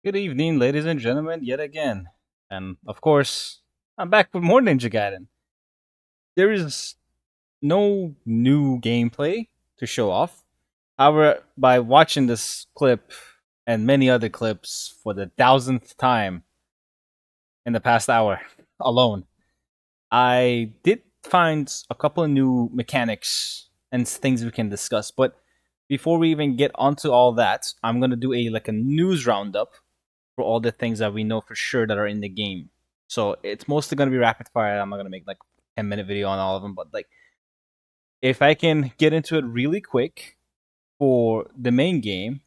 Good evening, ladies and gentlemen, yet again. And of course, I'm back with more Ninja Gaiden. There is no new gameplay to show off. However, by watching this clip and many other clips for the thousandth time in the past hour alone, I did find a couple of new mechanics and things we can discuss. But before we even get onto all that, I'm gonna do a news roundup for all the things that we know for sure that are in the game. So it's mostly gonna be rapid fire. I'm not gonna make like 10-minute video on all of them, but like if I can get into it really quick for the main game,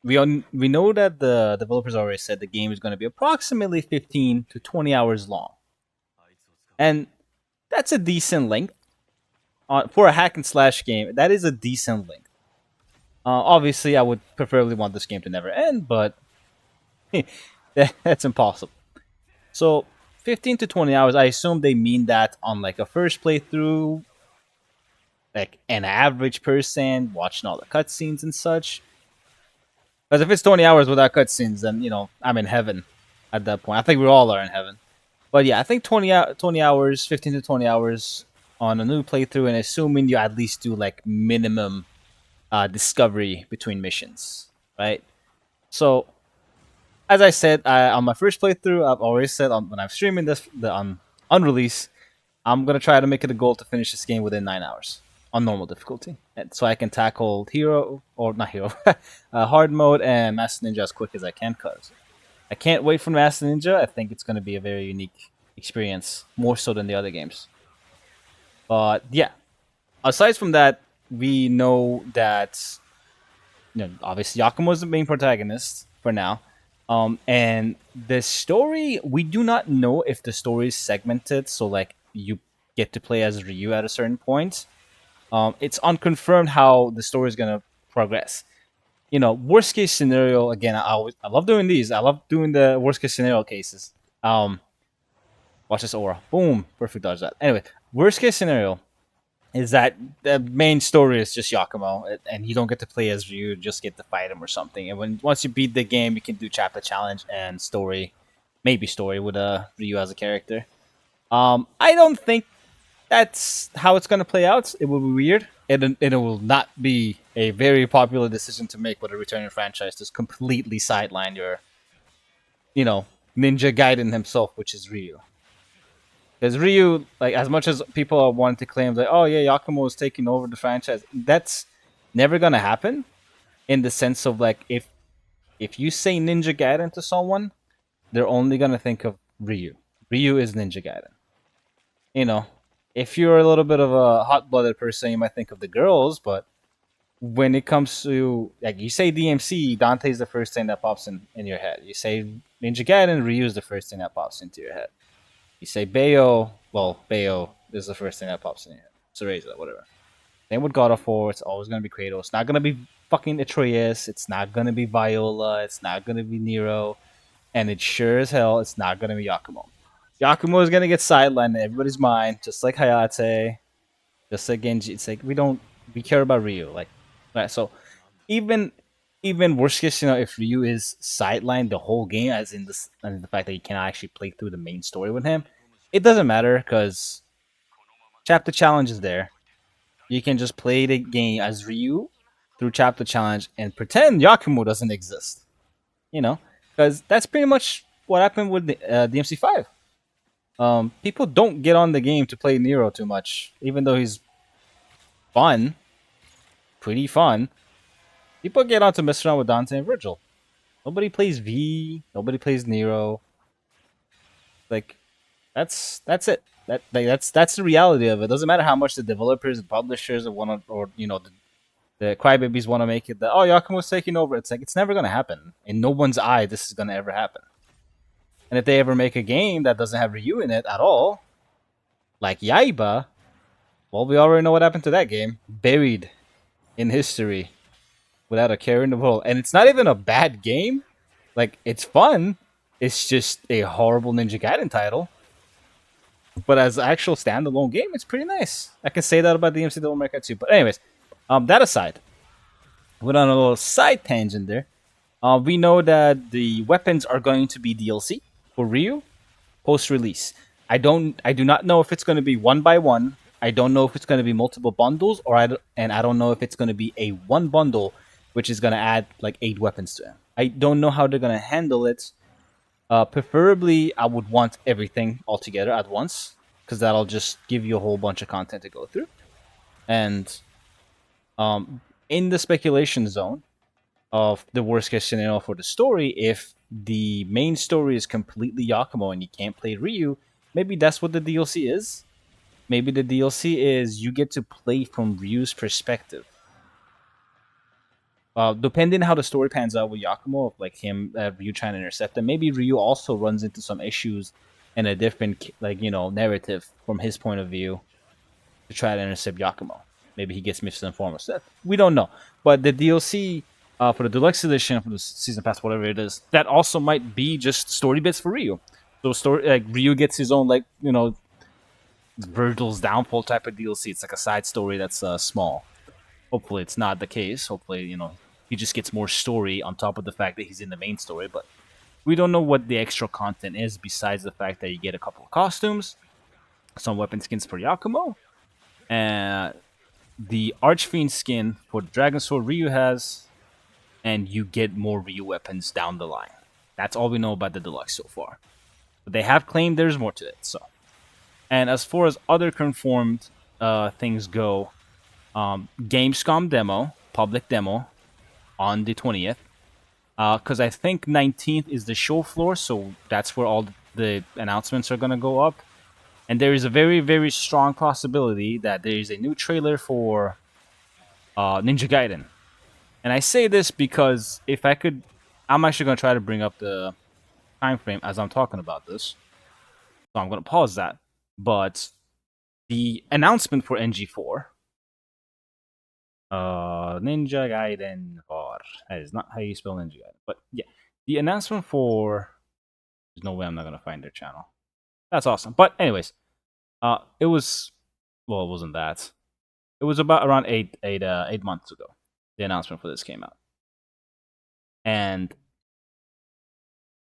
we know that the developers already said the game is going to be approximately 15 to 20 hours long, and that's a decent length for a hack and slash game. That is a decent length. Obviously, I would preferably want this game to never end, but that's impossible. So 15 to 20 hours, I assume they mean that on like a first playthrough, like an average person watching all the cutscenes and such. Because if it's 20 hours without cutscenes, then, I'm in heaven at that point. I think we all are in heaven. But yeah, I think 20 hours, 15 to 20 hours on a new playthrough, and assuming you at least do like minimum discovery between missions, right? So as I said, on my first playthrough, I've always said when I'm streaming this on unrelease, I'm gonna try to make it a goal to finish this game within 9 hours on normal difficulty, and so I can tackle hero or not hero, hard mode and Master Ninja as quick as I can. Cause I can't wait for Master Ninja. I think it's gonna be a very unique experience, more so than the other games. But yeah, aside from that, we know that obviously Yakumo is the main protagonist for now. And the story, we do not know if the story is segmented, so like you get to play as Ryu at a certain point. It's unconfirmed how the story is gonna progress. Worst case scenario. Again, I love doing these. I love doing the worst case scenario cases. Watch this aura. Boom, perfect dodge that. Anyway, worst case scenario is that the main story is just Yakumo, and you don't get to play as Ryu, you just get to fight him or something. And once you beat the game, you can do chapter challenge and story, maybe story with Ryu as a character. I don't think that's how it's gonna play out. It will be weird, and it will not be a very popular decision to make with a returning franchise to completely sideline your, Ninja Gaiden himself, which is Ryu. Because Ryu, like, as much as people are wanting to claim that, oh yeah, Yakumo is taking over the franchise, that's never gonna happen. In the sense of like, if you say Ninja Gaiden to someone, they're only gonna think of Ryu. Ryu is Ninja Gaiden. You know, if you're a little bit of a hot-blooded person, you might think of the girls, but when it comes to like you say DMC, Dante's the first thing that pops in your head. You say Ninja Gaiden, Ryu is the first thing that pops into your head. You say Bayo, well, Bayo is the first thing that pops in your head. Cereza, whatever. Same with God of War, it's always gonna be Kratos. It's not gonna be fucking Atreus, it's not gonna be Viola, it's not gonna be Nero, and it sure as hell it's not gonna be Yakumo. Yakumo is gonna get sidelined in everybody's mind, just like Hayate, just like Genji. It's like we care about Ryu. Like, right, so even worst case scenario, if Ryu is sidelined the whole game, as in this and the fact that you cannot actually play through the main story with him, it doesn't matter because chapter challenge is there. You can just play the game as Ryu through chapter challenge and pretend Yakumo doesn't exist. Because that's pretty much what happened with the, DMC5. People don't get on the game to play Nero too much, even though he's fun, pretty fun. People get on to mess around with Dante and Virgil. Nobody plays V. Nobody plays Nero. Like, that's it. That's the reality of it. Doesn't matter how much the developers and publishers want to, or the crybabies want to make it that Yakumo's taking over. It's like it's never gonna happen. In no one's eye, this is gonna ever happen. And if they ever make a game that doesn't have Ryu in it at all, like Yaiba, well, we already know what happened to that game. Buried in history without a care in the world. And it's not even a bad game. Like, it's fun. It's just a horrible Ninja Gaiden title. But as an actual standalone game, it's pretty nice. I can say that about DMC Devil May Cry 2. But anyways, that aside, went on a little side tangent there. We know that the weapons are going to be DLC for Ryu post-release. I do not know if it's going to be one by one. I don't know if it's going to be multiple bundles, and I don't know if it's going to be a one bundle, which is going to add like 8 weapons to it. I don't know how they're going to handle it. Preferably, I would want everything all together at once, because that'll just give you a whole bunch of content to go through. And in the speculation zone of the worst case scenario for the story, if the main story is completely Yakumo and you can't play Ryu, maybe that's what the DLC is. Maybe the DLC is you get to play from Ryu's perspective. Depending on how the story pans out with Yakumo, like him, Ryu trying to intercept him, maybe Ryu also runs into some issues in a different, narrative from his point of view to try to intercept Yakumo. Maybe he gets misinformed. We don't know. But the DLC for the deluxe edition, for the season pass, whatever it is, that also might be just story bits for Ryu. So Ryu gets his own Virgil's downfall type of DLC. It's like a side story that's small. Hopefully, it's not the case. Hopefully, he just gets more story on top of the fact that he's in the main story. But we don't know what the extra content is besides the fact that you get a couple of costumes, some weapon skins for Yakumo, and the Archfiend skin for the Dragon Sword Ryu has, and you get more Ryu weapons down the line. That's all we know about the deluxe so far. But they have claimed there's more to it. So, and as far as other confirmed things go, Gamescom demo, public demo, on the 20th. Because I think 19th is the show floor, so that's where all the announcements are going to go up. And there is a very, very strong possibility that there is a new trailer for Ninja Gaiden. And I say this because if I could, I'm actually going to try to bring up the time frame as I'm talking about this. So I'm going to pause that. But the announcement for NG4, Ninja Gaiden 4. That is not how you spell Ninja Gaiden. But yeah, the announcement for... There's no way I'm not going to find their channel. That's awesome. But anyways, it was... Well, it wasn't that. It was about around 8 months ago. The announcement for this came out. And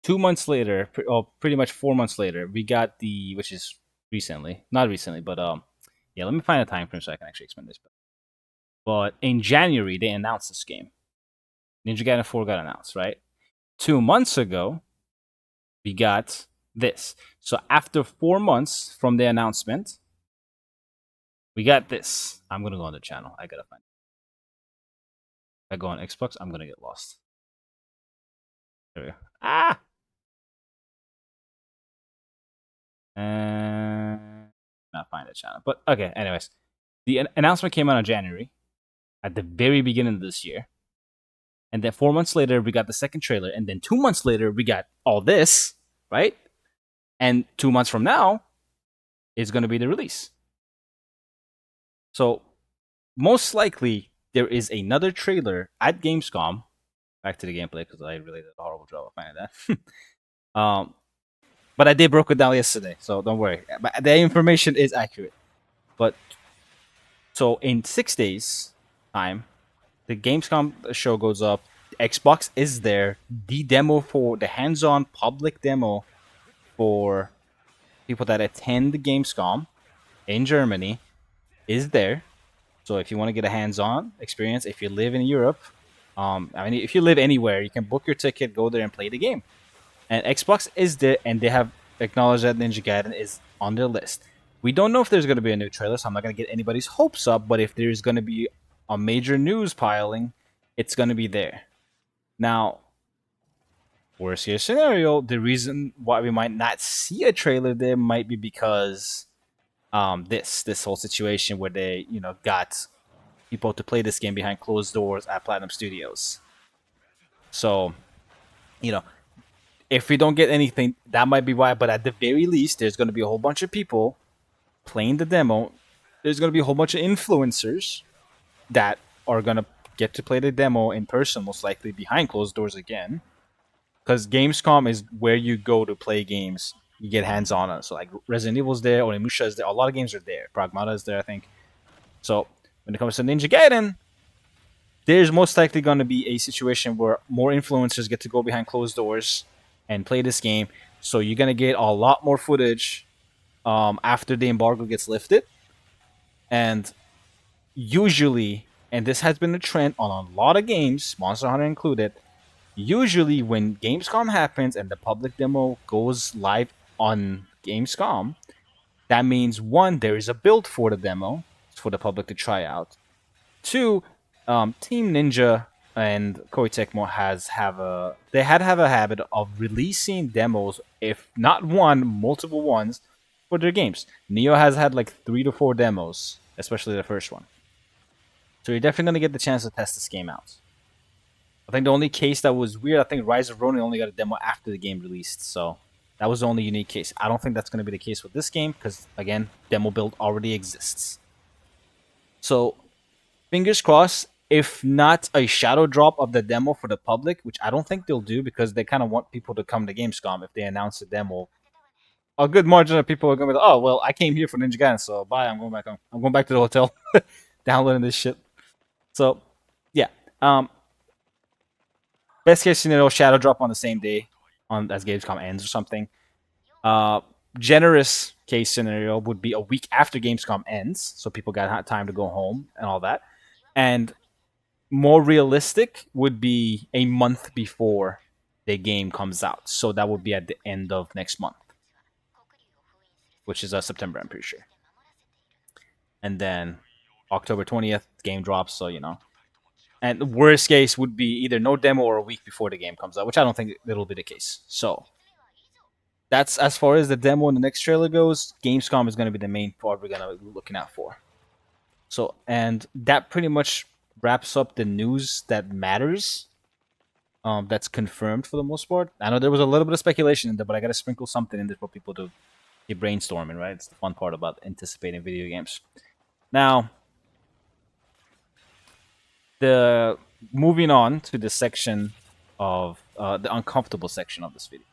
2 months later, pretty much 4 months later, we got the... Which is recently. Not recently, but... Yeah, let me find a time frame so I can actually explain this. But in January, they announced this game. Ninja Gaiden 4 got announced, right? 2 months ago, we got this. So after 4 months from the announcement, we got this. I'm going to go on the channel. I got to find it. If I go on Xbox, I'm going to get lost. There we go. Ah! And not find the channel. But okay, anyways. The announcement came out in January, at the very beginning of this year. And then 4 months later, we got the second trailer. And then 2 months later, we got all this, right? And 2 months from now is going to be the release. So, most likely, there is another trailer at Gamescom. Back to the gameplay, because I really did a horrible job of finding that. But I did broke it down yesterday, so don't worry. But the information is accurate. But, so in 6 days' time, the Gamescom show goes up. Xbox is there. The demo for the hands-on public demo for people that attend the Gamescom in Germany is there. So if you want to get a hands-on experience, if you live in Europe, if you live anywhere, you can book your ticket, go there, and play the game. And Xbox is there, and they have acknowledged that Ninja Gaiden is on their list. We don't know if there's going to be a new trailer, so I'm not going to get anybody's hopes up. But if there's going to be a major news piling, it's going to be there. Now, worst case scenario, the reason why we might not see a trailer there might be because this whole situation where they got people to play this game behind closed doors at Platinum Studios. So, if we don't get anything, that might be why. But at the very least, there's going to be a whole bunch of people playing the demo. There's going to be a whole bunch of influencers that are going to get to play the demo in person, most likely behind closed doors again. Because Gamescom is where you go to play games. You get hands-on on. So like Resident Evil's there, Onimusha is there. A lot of games are there. Pragmata is there, I think. So when it comes to Ninja Gaiden, there's most likely going to be a situation where more influencers get to go behind closed doors and play this game. So you're going to get a lot more footage after the embargo gets lifted. And usually, and this has been a trend on a lot of games, Monster Hunter included, usually when Gamescom happens and the public demo goes live on Gamescom, that means one, there is a build for the demo for the public to try out. Two, Team Ninja and Koei Tecmo have a habit of releasing demos, if not one, multiple ones for their games. Neo has had like 3 to 4 demos, especially the first one. So you're definitely gonna get the chance to test this game out. I think the only case that was weird, I think Rise of Ronin only got a demo after the game released, so that was the only unique case. I don't think that's going to be the case with this game because, again, demo build already exists. So, fingers crossed, if not a shadow drop of the demo for the public, which I don't think they'll do because they kind of want people to come to Gamescom if they announce a demo. A good margin of people are going to be like, oh, well, I came here for Ninja Gaiden, so bye, I'm going back home. I'm going back to the hotel, downloading this shit. So, yeah. Best case scenario, shadow drop on the same day as Gamescom ends or something. Generous case scenario would be a week after Gamescom ends, so people got time to go home and all that. And more realistic would be a month before the game comes out. So that would be at the end of next month, which is September, I'm pretty sure. And then October 20th, game drops, so, you know. And the worst case would be either no demo or a week before the game comes out, which I don't think it'll be the case. So that's as far as the demo and the next trailer goes. Gamescom is going to be the main part we're going to be looking out for. So, and that pretty much wraps up the news that matters. That's confirmed for the most part. I know there was a little bit of speculation in there, but I got to sprinkle something in there for people to get brainstorming, right? It's the fun part about anticipating video games. Now, moving on to the section of the uncomfortable section of this video.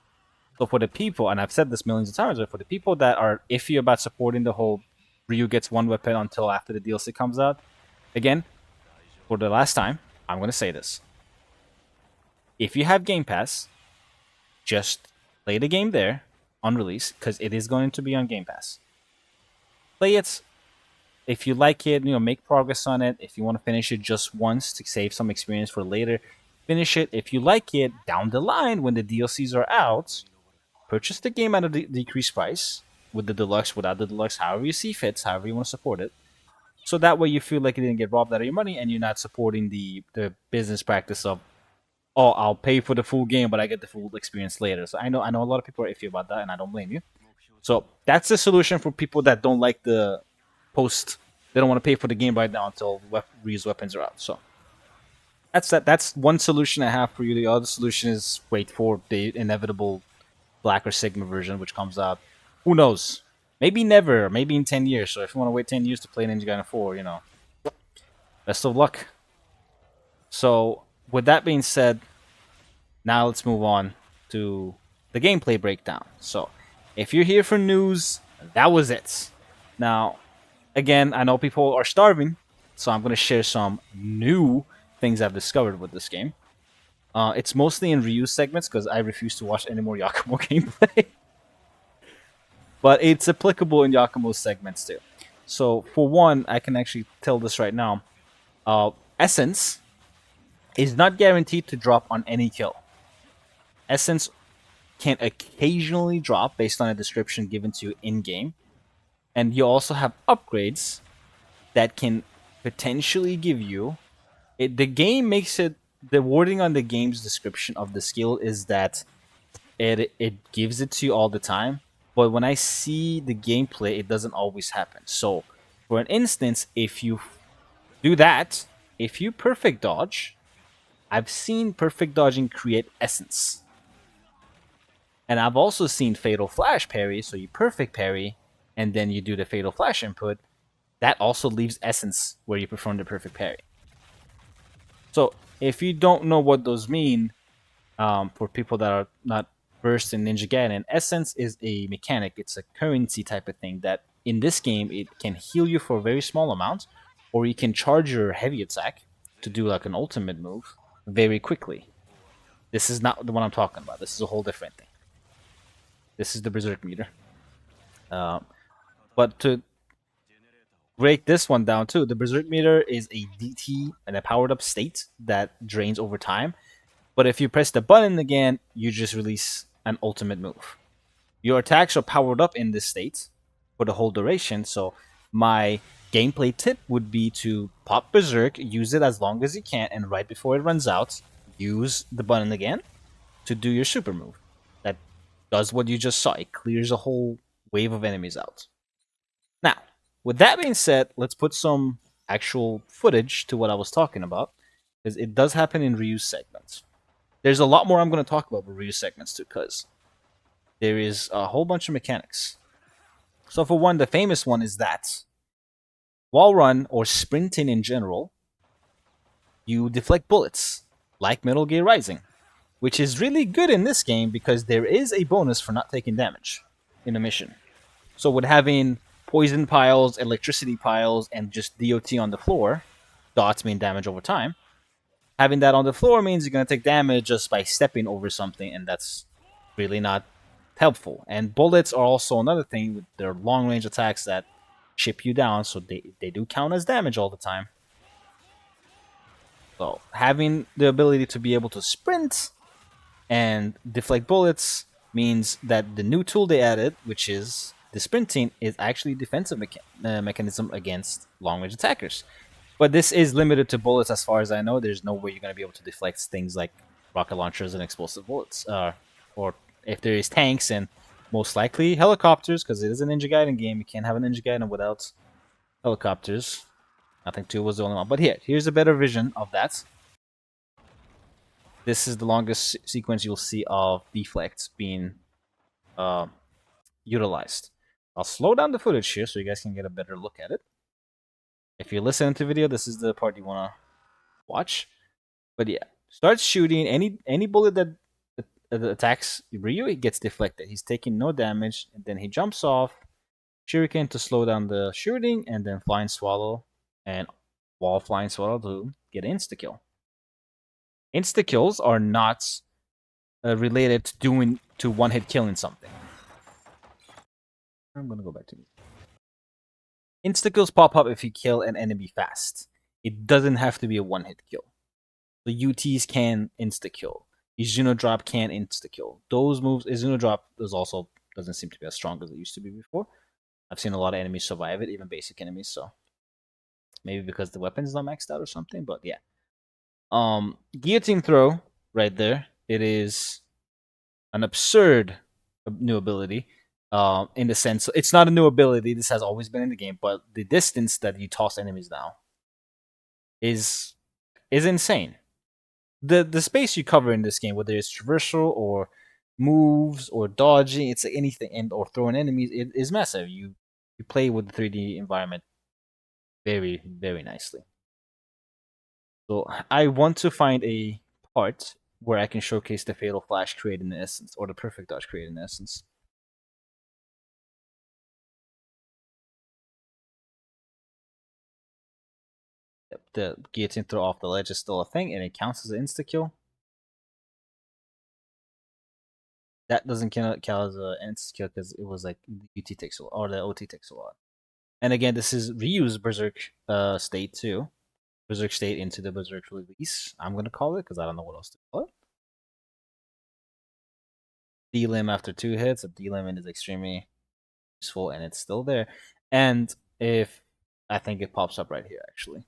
So for the people, and I've said this millions of times, but for the people that are iffy about supporting the whole Ryu gets one weapon until after the DLC comes out, again, for the last time, I'm going to say this. If you have Game Pass, just play the game there on release, because it is going to be on Game Pass. Play it. If you like it, make progress on it. If you want to finish it just once to save some experience for later, finish it. If you like it, down the line, when the DLCs are out, purchase the game at a decreased price, with the deluxe, without the deluxe, however you see fits, however you want to support it. So that way you feel like you didn't get robbed out of your money and you're not supporting the business practice of, oh, I'll pay for the full game, but I get the full experience later. So I know a lot of people are iffy about that, and I don't blame you. So that's the solution for people that don't like the they don't want to pay for the game right now until Ryu's weapons are out. So that's one solution I have for you. The other solution is wait for the inevitable Black or Sigma version, which comes out. Who knows? Maybe never. Maybe in 10 years. So if you want to wait 10 years to play Ninja Gaiden 4, best of luck. So with that being said, now let's move on to the gameplay breakdown. So if you're here for news, that was it. Now, again, I know people are starving, so I'm going to share some new things I've discovered with this game. It's mostly in Ryu segments because I refuse to watch any more Yakumo gameplay. But it's applicable in Yakumo segments too. So for one, I can actually tell this right now. Essence is not guaranteed to drop on any kill. Essence can occasionally drop based on a description given to you in-game. And you also have upgrades that can potentially give you... the game makes it... The wording on the game's description of the skill is that it gives it to you all the time. But when I see the gameplay, it doesn't always happen. So, for an instance, if you do that, if you perfect dodge, I've seen perfect dodging create essence. And I've also seen fatal flash parry, so you perfect parry, and then you do the fatal flash input. That also leaves essence where you perform the perfect parry. So, if you don't know what those mean, for people that are not versed in Ninja Gaiden, essence is a mechanic. It's a currency type of thing that in this game it can heal you for a very small amount, or you can charge your heavy attack, to do like an ultimate move very quickly. This is not the one I'm talking about. This is a whole different thing. This is the Berserk meter. Uh, but to break this one down too, the Berserk meter is a DT and a powered up state that drains over time. But if you press the button again, you just release an ultimate move. Your attacks are powered up in this state for the whole duration. So my gameplay tip would be to pop Berserk, use it as long as you can, and right before it runs out, use the button again to do your super move. That does what you just saw. It clears a whole wave of enemies out. Now, with that being said, let's put some actual footage to what I was talking about, because it does happen in Ryu's segments. There's a lot more I'm going to talk about with Ryu's segments too, because there is a whole bunch of mechanics. So for one, the famous one is that wall run or sprinting in general, you deflect bullets, like Metal Gear Rising, which is really good in this game because there is a bonus for not taking damage in a mission. So with having poison piles, electricity piles, and just DOT on the floor, dots mean damage over time, having that on the floor means you're going to take damage just by stepping over something, and that's really not helpful. And bullets are also another thing with their long range attacks that chip you down, so they do count as damage all the time. So having the ability to be able to sprint and deflect bullets means that the new tool they added, which is the sprinting, is actually a defensive mechanism against long range attackers. But this is limited to bullets as far as I know. There's no way you're going to be able to deflect things like rocket launchers and explosive bullets. Or if there is tanks and most likely helicopters, because it is a Ninja Gaiden game. You can't have a Ninja Gaiden without helicopters. I think 2 was the only one. But here's a better vision of that. This is the longest sequence you'll see of deflects being utilized. I'll slow down the footage here so you guys can get a better look at it. If you're listening to the video, this is the part you want to watch. But yeah, starts shooting. Any bullet that attacks Ryu, it gets deflected. He's taking no damage, and then he jumps off. Shuriken to slow down the shooting, and then Flying Swallow and Wall Flying Swallow to get insta-kill. Insta-kills are not related to one-hit killing something. I'm gonna go back to me. Insta-kills pop up if you kill an enemy fast. It doesn't have to be a one-hit kill. The UTs can insta-kill. Izuna drop can insta-kill. Those moves, Izuna drop doesn't seem to be as strong as it used to be before. I've seen a lot of enemies survive it, even basic enemies, so maybe because the weapon's not maxed out or something, but yeah. Guillotine Throw, right there. It is an absurd new ability. In the sense, it's not a new ability. This has always been in the game, but the distance that you toss enemies now is insane. The space you cover in this game, whether it's traversal or moves or dodging, it's anything, and or throwing enemies, it is massive. You play with the 3D environment very, very nicely. So I want to find a part where I can showcase the Fatal Flash created in Essence, or the Perfect Dodge created in Essence. The Guillotine Throw off the ledge is still a thing, and it counts as an insta-kill. That doesn't count as an insta-kill because it was like the UT takes a lot, or the OT takes a lot. And again, this is Ryu's Berserk state too. Berserk state into the Berserk release, I'm going to call it, because I don't know what else to call it. D-Limb after 2 hits. A D-Limb is extremely useful, and it's still there. And if I think it pops up right here, actually.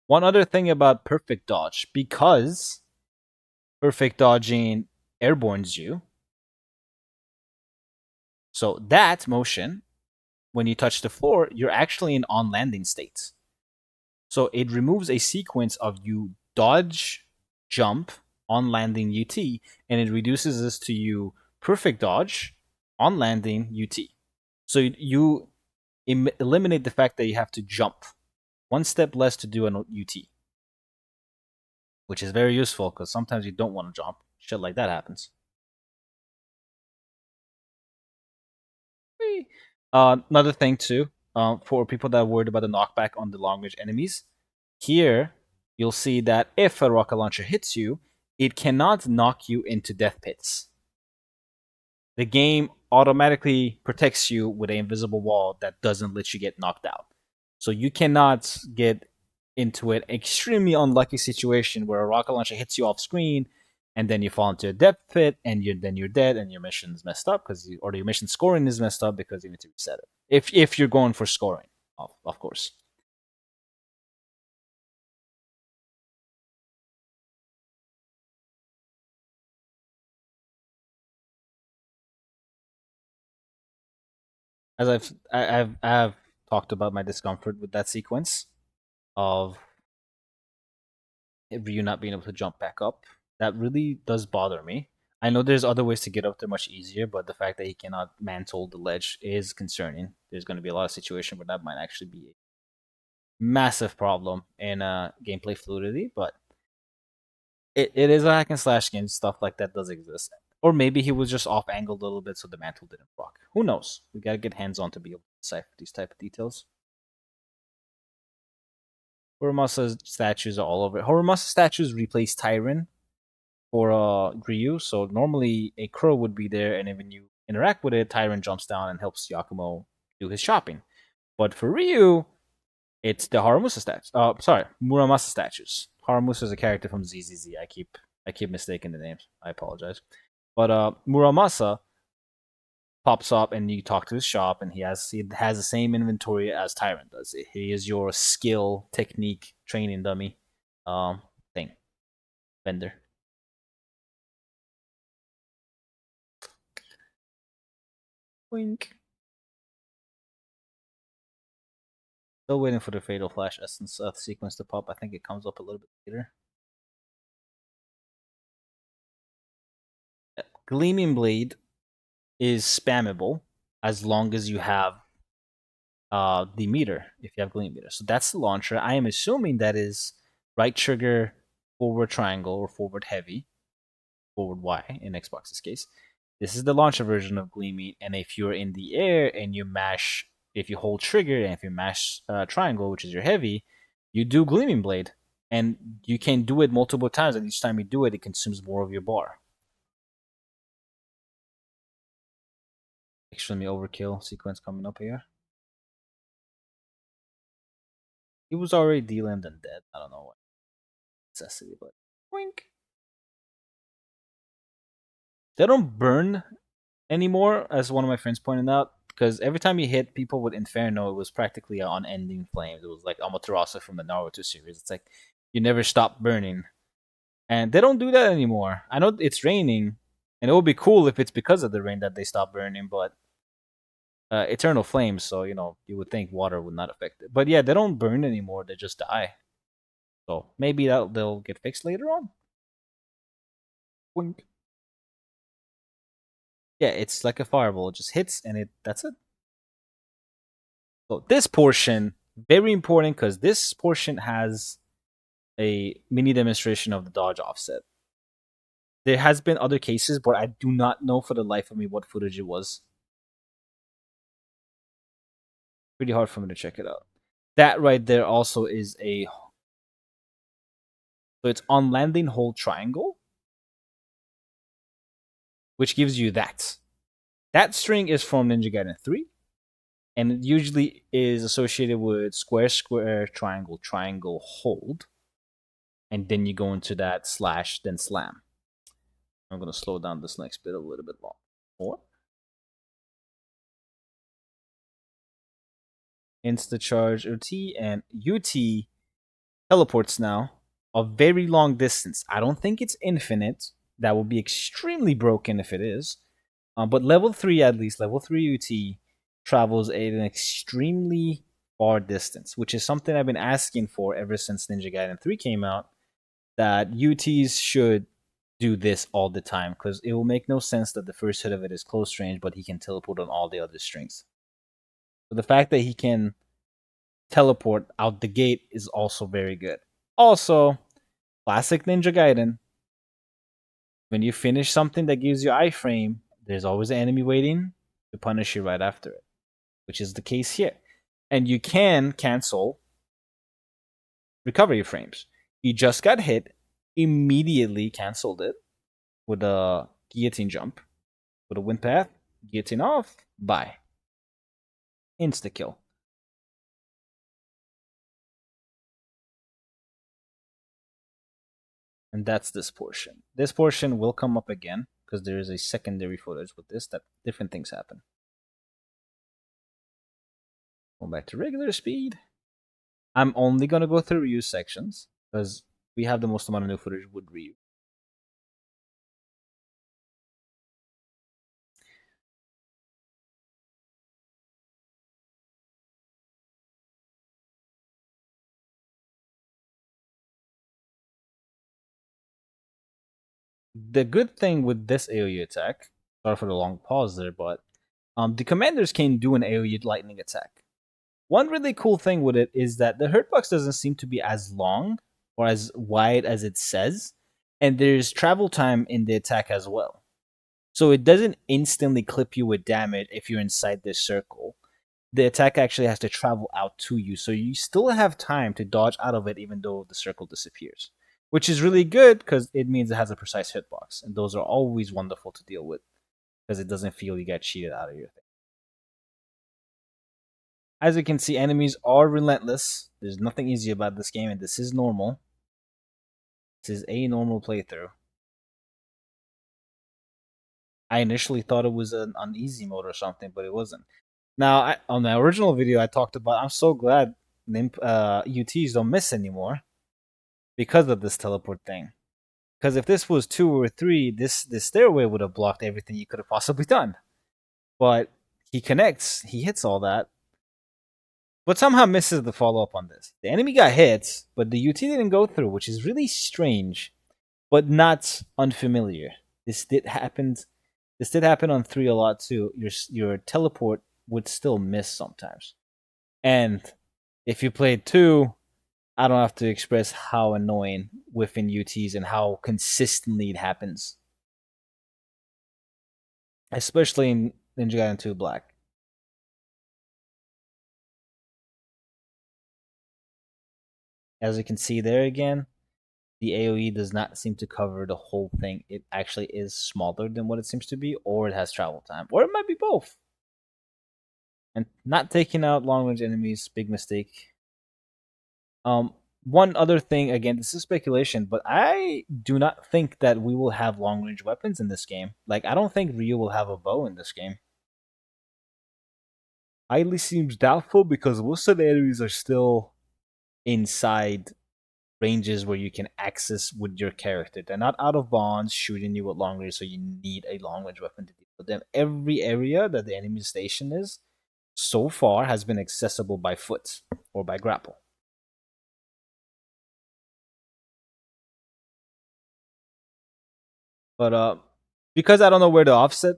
One other thing about Perfect Dodge, because Perfect Dodging airbornes you, so that motion, when you touch the floor, you're actually in on-landing state. So it removes a sequence of you dodge, jump, on-landing UT, and it reduces this to you perfect dodge, on-landing UT. So you eliminate the fact that you have to jump. One step less to do an UT. Which is very useful, because sometimes you don't want to jump. Shit like that happens. Another thing too, for people that are worried about the knockback on the long range enemies. Here, you'll see that if a rocket launcher hits you, it cannot knock you into death pits. The game automatically protects you with an invisible wall that doesn't let you get knocked out. So you cannot get into an extremely unlucky situation where a rocket launcher hits you off screen and then you fall into a death pit and then you're dead and your mission's messed up or your mission scoring is messed up because you need to reset it. If you're going for scoring, of course. As I've talked about my discomfort with that sequence of Ryu not being able to jump back up. That really does bother me. I know there's other ways to get up there much easier, but the fact that he cannot mantle the ledge is concerning. There's going to be a lot of situations where that might actually be a massive problem in gameplay fluidity, but it is a hack and slash game. Stuff like that does exist. Or maybe he was just off angled a little bit so the mantle didn't rock. Who knows? We gotta get hands on to be able to decipher these type of details. Horomasa statues are all over. Horomasa statues replace Tyron for Ryu. So normally a crow would be there, and then when you interact with it, Tyron jumps down and helps Yakumo do his shopping. But for Ryu, it's the Haramusa statues. Sorry, Muramasa statues. Haramusa is a character from ZZZ. I keep mistaking the names. I apologize. But Muramasa pops up and you talk to his shop, and he has the same inventory as Tyrant does. He is your skill, technique, training dummy, thing vendor. Wink. Still waiting for the Fatal Flash Essence sequence to pop. I think it comes up a little bit later. Gleaming Blade is spammable as long as you have the meter, if you have Gleam meter. So that's the launcher. I am assuming that is right trigger, forward triangle, or forward heavy, forward Y in Xbox's case. This is the launcher version of Gleaming, and if you're in the air and you mash, if you hold trigger and if you mash triangle, which is your heavy, you do Gleaming Blade, and you can do it multiple times, and each time you do it, it consumes more of your bar. Extremely overkill sequence coming up here. He was already D-limbed and dead. I don't know what necessity, but wink. They don't burn anymore, as one of my friends pointed out, because every time you hit people with Inferno, it was practically an unending flames. It was like Amaterasu from the Naruto series. It's like you never stop burning, and they don't do that anymore. I know it's raining, and it would be cool if it's because of the rain that they stop burning, but eternal flames, so you would think water would not affect it. But yeah, they don't burn anymore; they just die. So maybe they'll get fixed later on. Wink. Yeah, it's like a fireball. It just hits and that's it. So this portion, very important because this portion has a mini demonstration of the dodge offset. There has been other cases, but I do not know for the life of me what footage it was. Pretty hard for me to check it out. That right there also is so it's on landing hold triangle, which gives you that. That string is from Ninja Gaiden 3, and it usually is associated with square, square, triangle, triangle, hold. And then you go into that slash, then slam. I'm going to slow down this next bit a little bit more. Insta charge UT, and UT teleports now a very long distance. I don't think it's infinite. That would be extremely broken if it is. But level 3, at least, level 3 UT travels at an extremely far distance, which is something I've been asking for ever since Ninja Gaiden 3 came out, that UTs should do this all the time, because it will make no sense that the first hit of it is close range, but he can teleport on all the other strings. So the fact that he can teleport out the gate is also very good. Also, classic Ninja Gaiden, when you finish something that gives you iframe, there's always an enemy waiting to punish you right after it, which is the case here. and you can cancel recovery frames. He just got hit, immediately canceled it with a guillotine jump, with a wind path, guillotine off, bye. Insta kill. And that's this portion. This portion will come up again because there is a secondary footage with this that different things happen. Go back to regular speed. I'm only gonna go through Ryu sections because we have the most amount of new footage with Ryu. The good thing with this AoE attack, sorry for the long pause there, but the commanders can do an AoE lightning attack. One really cool thing with it is that the hurt box doesn't seem to be as long or as wide as it says, and there's travel time in the attack as well. So it doesn't instantly clip you with damage if you're inside this circle. The attack actually has to travel out to you, so you still have time to dodge out of it even though the circle disappears. Which is really good because it means it has a precise hitbox, and those are always wonderful to deal with because it doesn't feel you get cheated out of your thing. As you can see, enemies are relentless. There's nothing easy about this game, and this is normal. This is a normal playthrough. I initially thought it was an uneasy mode or something, but it wasn't. Now, on the original video, I talked about I'm so glad UTs don't miss anymore because of this teleport thing. Because if this was 2 or 3, this stairway would have blocked everything you could have possibly done. But he connects, he hits all that, but somehow misses the follow up on this. The enemy got hit, but the UT didn't go through, which is really strange, but not unfamiliar. This did happen. This did happen on 3 a lot too. Your teleport would still miss sometimes. And if you played 2, I don't have to express how annoying within UTs and how consistently it happens. Especially in Ninja Gaiden 2 Black. As you can see there again, the AoE does not seem to cover the whole thing. It actually is smaller than what it seems to be, or it has travel time, or it might be both. And not taking out long range enemies, big mistake. One other thing, again, this is speculation, but I do not think that we will have long range weapons in this game. Like, I don't think Ryu will have a bow in this game. Highly seems doubtful because most of the enemies are still inside ranges where you can access with your character. They're not out of bounds shooting you with long range, so you need a long range weapon to deal with them. Every area that the enemy station is so far has been accessible by foot or by grapple. But because I don't know where the offset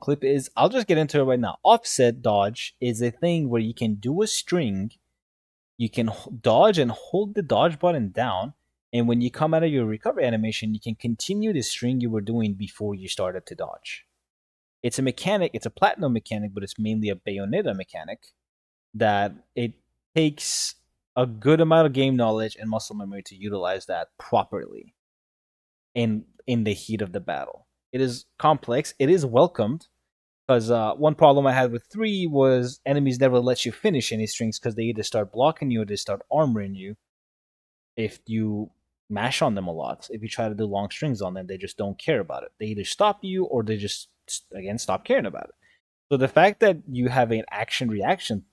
clip is, I'll just get into it right now. Offset dodge is a thing where you can do a string, you can dodge and hold the dodge button down, and when you come out of your recovery animation, you can continue the string you were doing before you started to dodge. It's a mechanic, it's a platinum mechanic, but it's mainly a Bayonetta mechanic that it takes a good amount of game knowledge and muscle memory to utilize that properly in the heat of the battle. It is complex. It is welcomed because one problem I had with 3 was enemies never let you finish any strings because they either start blocking you or they start armoring you. If you mash on them a lot, if you try to do long strings on them, they just don't care about it. They either stop you or they just again stop caring about it. So the fact that you have an action reaction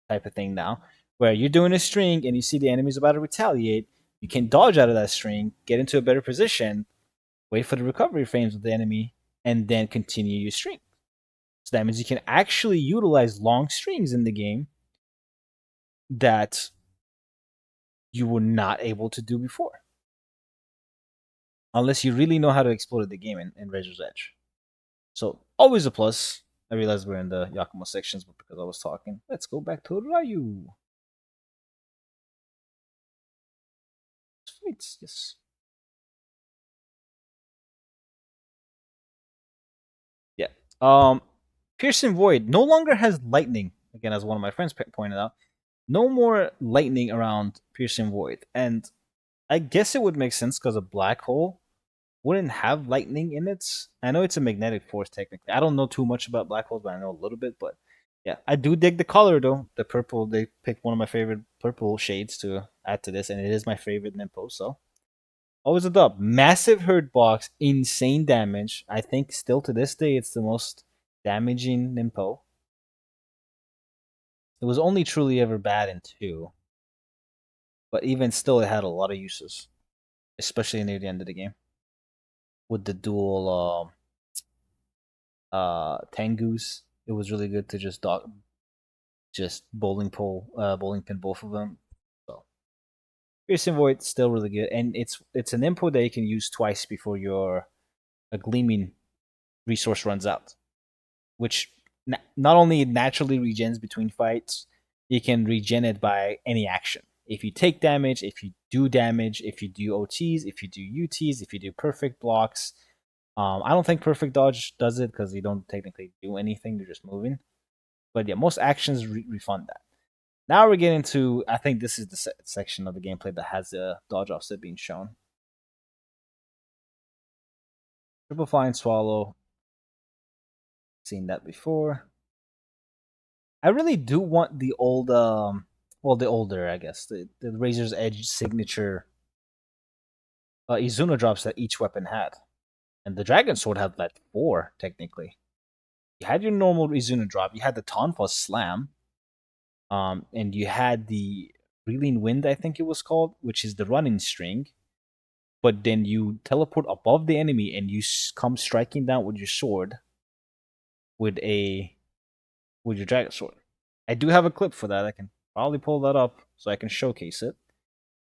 type of thing now, where you're doing a string and you see the enemy's about to retaliate, you can dodge out of that string, get into a better position, wait for the recovery frames of the enemy, and then continue your string. So that means you can actually utilize long strings in the game that you were not able to do before. Unless you really know how to explore the game in Razor's Edge. So, always a plus. I realize we're in the Yakumo sections, but because I was talking, let's go back to Ryu. Sweet, yes. Yeah. Piercing Void no longer has lightning again, as one of my friends pointed out, no more lightning around Piercing Void. And I guess it would make sense because a black hole wouldn't have lightning in it. I know it's a magnetic force technically. I don't know too much about black holes, but I know a little bit. But yeah, I do dig the color though. The purple, they picked one of my favorite purple shades to add to this, and it is my favorite Nimpo. So always a dub. Massive hurt box, insane damage. I think still to this day, it's the most damaging Nimpo. It was only truly ever bad in 2, but even still, it had a lot of uses, especially near the end of the game with the dual Tengus. It was really good to just bowling pin both of them. So Piercing Void still really good, and it's an input that you can use twice before your a Gleaming resource runs out, which not only naturally regens between fights, you can regen it by any action. If you take damage, if you do damage, if you do OTs, if you do UTs, if you do perfect blocks. I don't think perfect dodge does it because you don't technically do anything; you're just moving. But yeah, most actions refund that. Now we're getting to, I think this is the section of the gameplay that has the dodge offset being shown. Triple Flying Swallow. Seen that before. I really do want the old, the older, I guess, the Razor's Edge signature Izuna drops that each weapon had. And the Dragon Sword had like 4, technically. You had your normal Izuna drop, you had the Tonfa Slam, and you had the Reeling Wind, I think it was called, which is the running string. But then you teleport above the enemy and you come striking down with your sword with your dragon sword. I do have a clip for that. I can probably pull that up so I can showcase it.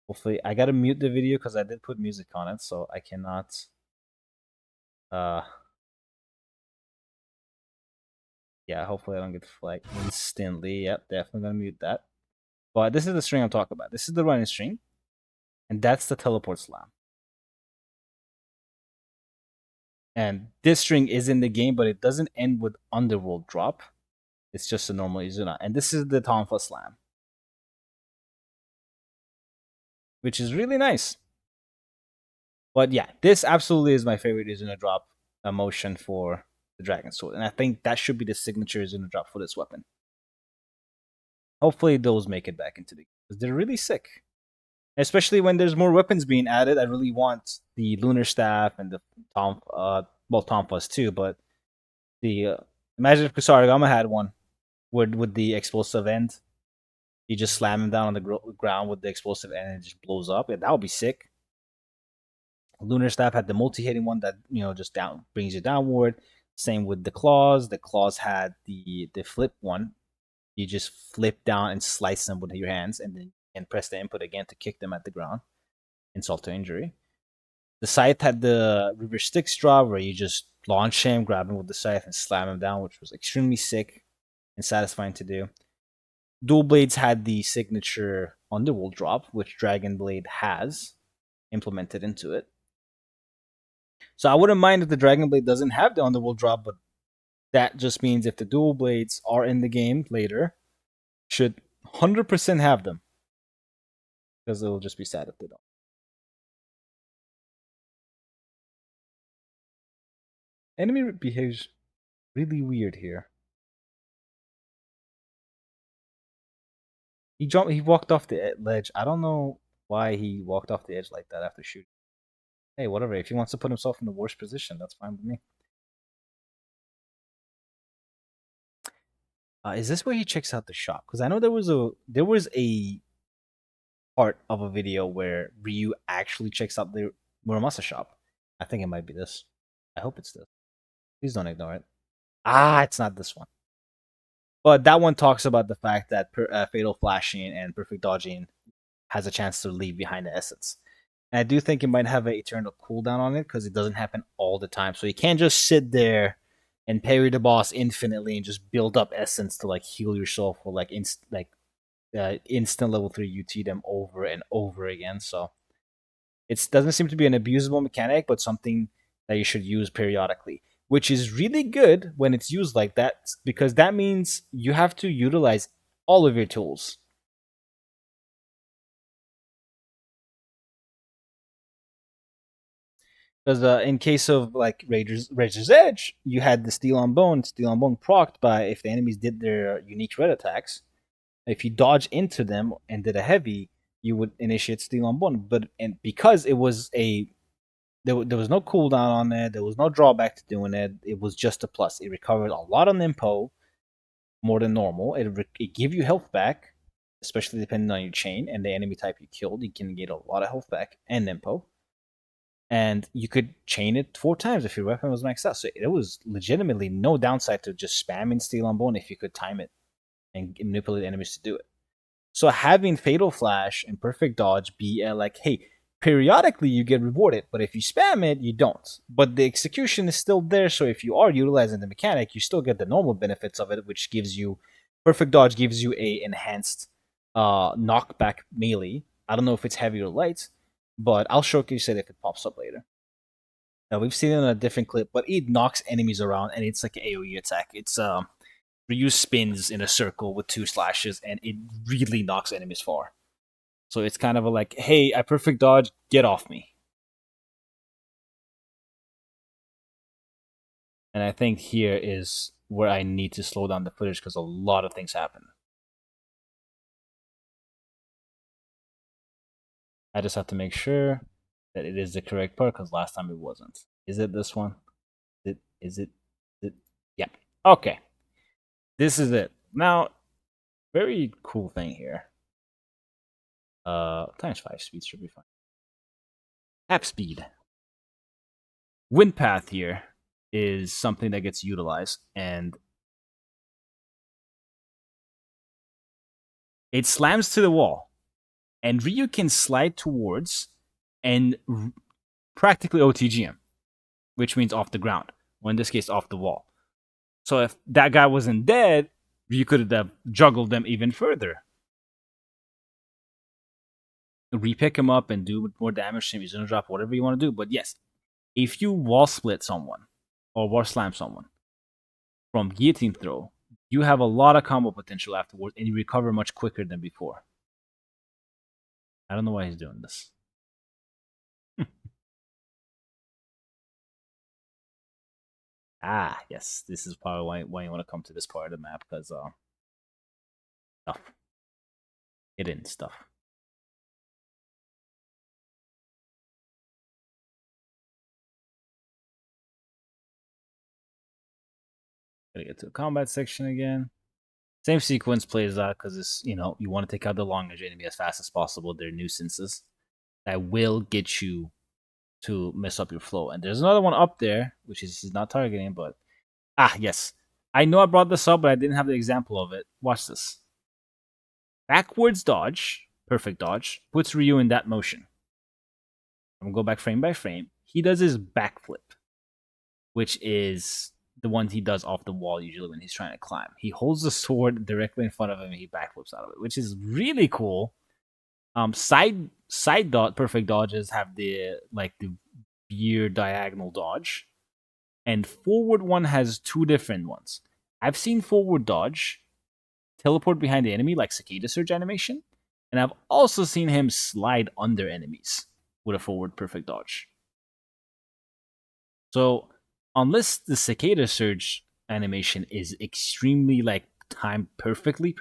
Hopefully, I gotta mute the video because I did put music on it, so I cannot. Yeah. Hopefully, I don't get flagged instantly. Yep, definitely gonna mute that. But this is the string I'm talking about. This is the running string, and that's the teleport slam. And this string is in the game, but it doesn't end with Underworld drop. It's just a normal Izuna. And this is the Tonfa Slam, which is really nice. But yeah, this absolutely is my favorite Izuna drop motion for the Dragon Sword. And I think that should be the signature Izuna drop for this weapon. Hopefully those make it back into the game, because they're really sick. Especially when there's more weapons being added. I really want the Lunar Staff and the Tonfas too, but the imagine if Kusarigama had one with the explosive end. You just slam him down on the ground with the explosive end and it just blows up. Yeah, that would be sick. Lunar Staff had the multi-hitting one that just down brings you downward. Same with the claws. The claws had the flip one. You just flip down and slice them with your hands, and then you can press the input again to kick them at the ground. Insult to injury. The scythe had the reverse stick draw, where you just launch him, grab him with the scythe, and slam him down, which was extremely sick and satisfying to do. Dual Blades had the signature Underworld drop, which Dragon Blade has implemented into it. So I wouldn't mind if the Dragon Blade doesn't have the Underworld drop, but that just means if the Dual Blades are in the game later, should 100% have them. Because it'll just be sad if they don't. Enemy behaves really weird here. He walked off the ledge. I don't know why he walked off the edge like that after shooting. Hey, whatever. If he wants to put himself in the worst position, that's fine with me. Is this where he checks out the shop? Because I know there was a part of a video where Ryu actually checks out the Muramasa shop. I think it might be this. I hope it's this. Please don't ignore it. It's not this one. But that one talks about the fact that Fatal Flashing and Perfect Dodging has a chance to leave behind the essence. And I do think it might have an eternal cooldown on it because it doesn't happen all the time. So you can't just sit there and parry the boss infinitely and just build up essence to like heal yourself or like instant level 3 UT them over and over again. So it doesn't seem to be an abusable mechanic, but something that you should use periodically. which is really good when it's used like that because that means you have to utilize all of your tools. Because in case of like Razor's Edge, you had the Steel on Bone. Steel on Bone procced by if the enemies did their unique red attacks. If you dodge into them and did a heavy, you would initiate Steel on Bone. But and because it was there was no cooldown on it, there was no drawback to doing it. It was just a plus. It recovered a lot on Impo, more than normal. It gave you health back, especially depending on your chain and the enemy type you killed. You can get a lot of health back and Impo, and you could chain it 4 times if your weapon was maxed out. So there was legitimately no downside to just spamming Steel on Bone if you could time it and manipulate enemies to do it. So having Fatal Flash and Perfect Dodge be like, hey, periodically you get rewarded, but if you spam it, you don't. But the execution is still there, so if you are utilizing the mechanic, you still get the normal benefits of it, which gives you Perfect Dodge gives you a enhanced knockback melee. I don't know if it's heavy or light, but I'll showcase it if it pops up later. Now we've seen it in a different clip, but it knocks enemies around and it's like an AoE attack. It's Ryu spins in a circle with 2 slashes and it really knocks enemies far. So it's kind of a like, hey, I perfect dodge, get off me. And I think here is where I need to slow down the footage because a lot of things happen. I just have to make sure that it is the correct part because last time it wasn't. Is it this one? Is it? Yeah. Okay. This is it. Now, very cool thing here. Times 5 speed should be fine. Tap speed. Wind path here is something that gets utilized, and it slams to the wall, and Ryu can slide towards and practically OTG him, which means off the ground, or in this case, off the wall. So if that guy wasn't dead, Ryu could have juggled them even further. Repick him up and do more damage to him, Izuna drop, whatever you want to do. But yes, if you wall split someone or wall slam someone from Guillotine Throw, you have a lot of combo potential afterwards and you recover much quicker than before. I don't know why he's doing this. Yes, this is probably why you want to come to this part of the map because stuff, hidden stuff. Gotta get to the combat section again. Same sequence plays out because it's you want to take out the long range enemy as fast as possible. They're nuisances that will get you to mess up your flow. And there's another one up there, which is he's not targeting, but yes. I know I brought this up, but I didn't have the example of it. Watch this. Backwards dodge, perfect dodge, puts Ryu in that motion. I'm gonna go back frame by frame. He does his backflip, which is the one he does off the wall usually when he's trying to climb. He holds the sword directly in front of him and he backflips out of it, which is really cool. Side dot perfect dodges have the weird diagonal dodge, and forward one has 2 different ones. I've seen forward dodge teleport behind the enemy like Cicada surge animation, and I've also seen him slide under enemies with a forward perfect dodge. So unless the Cicada surge animation is extremely timed perfectly,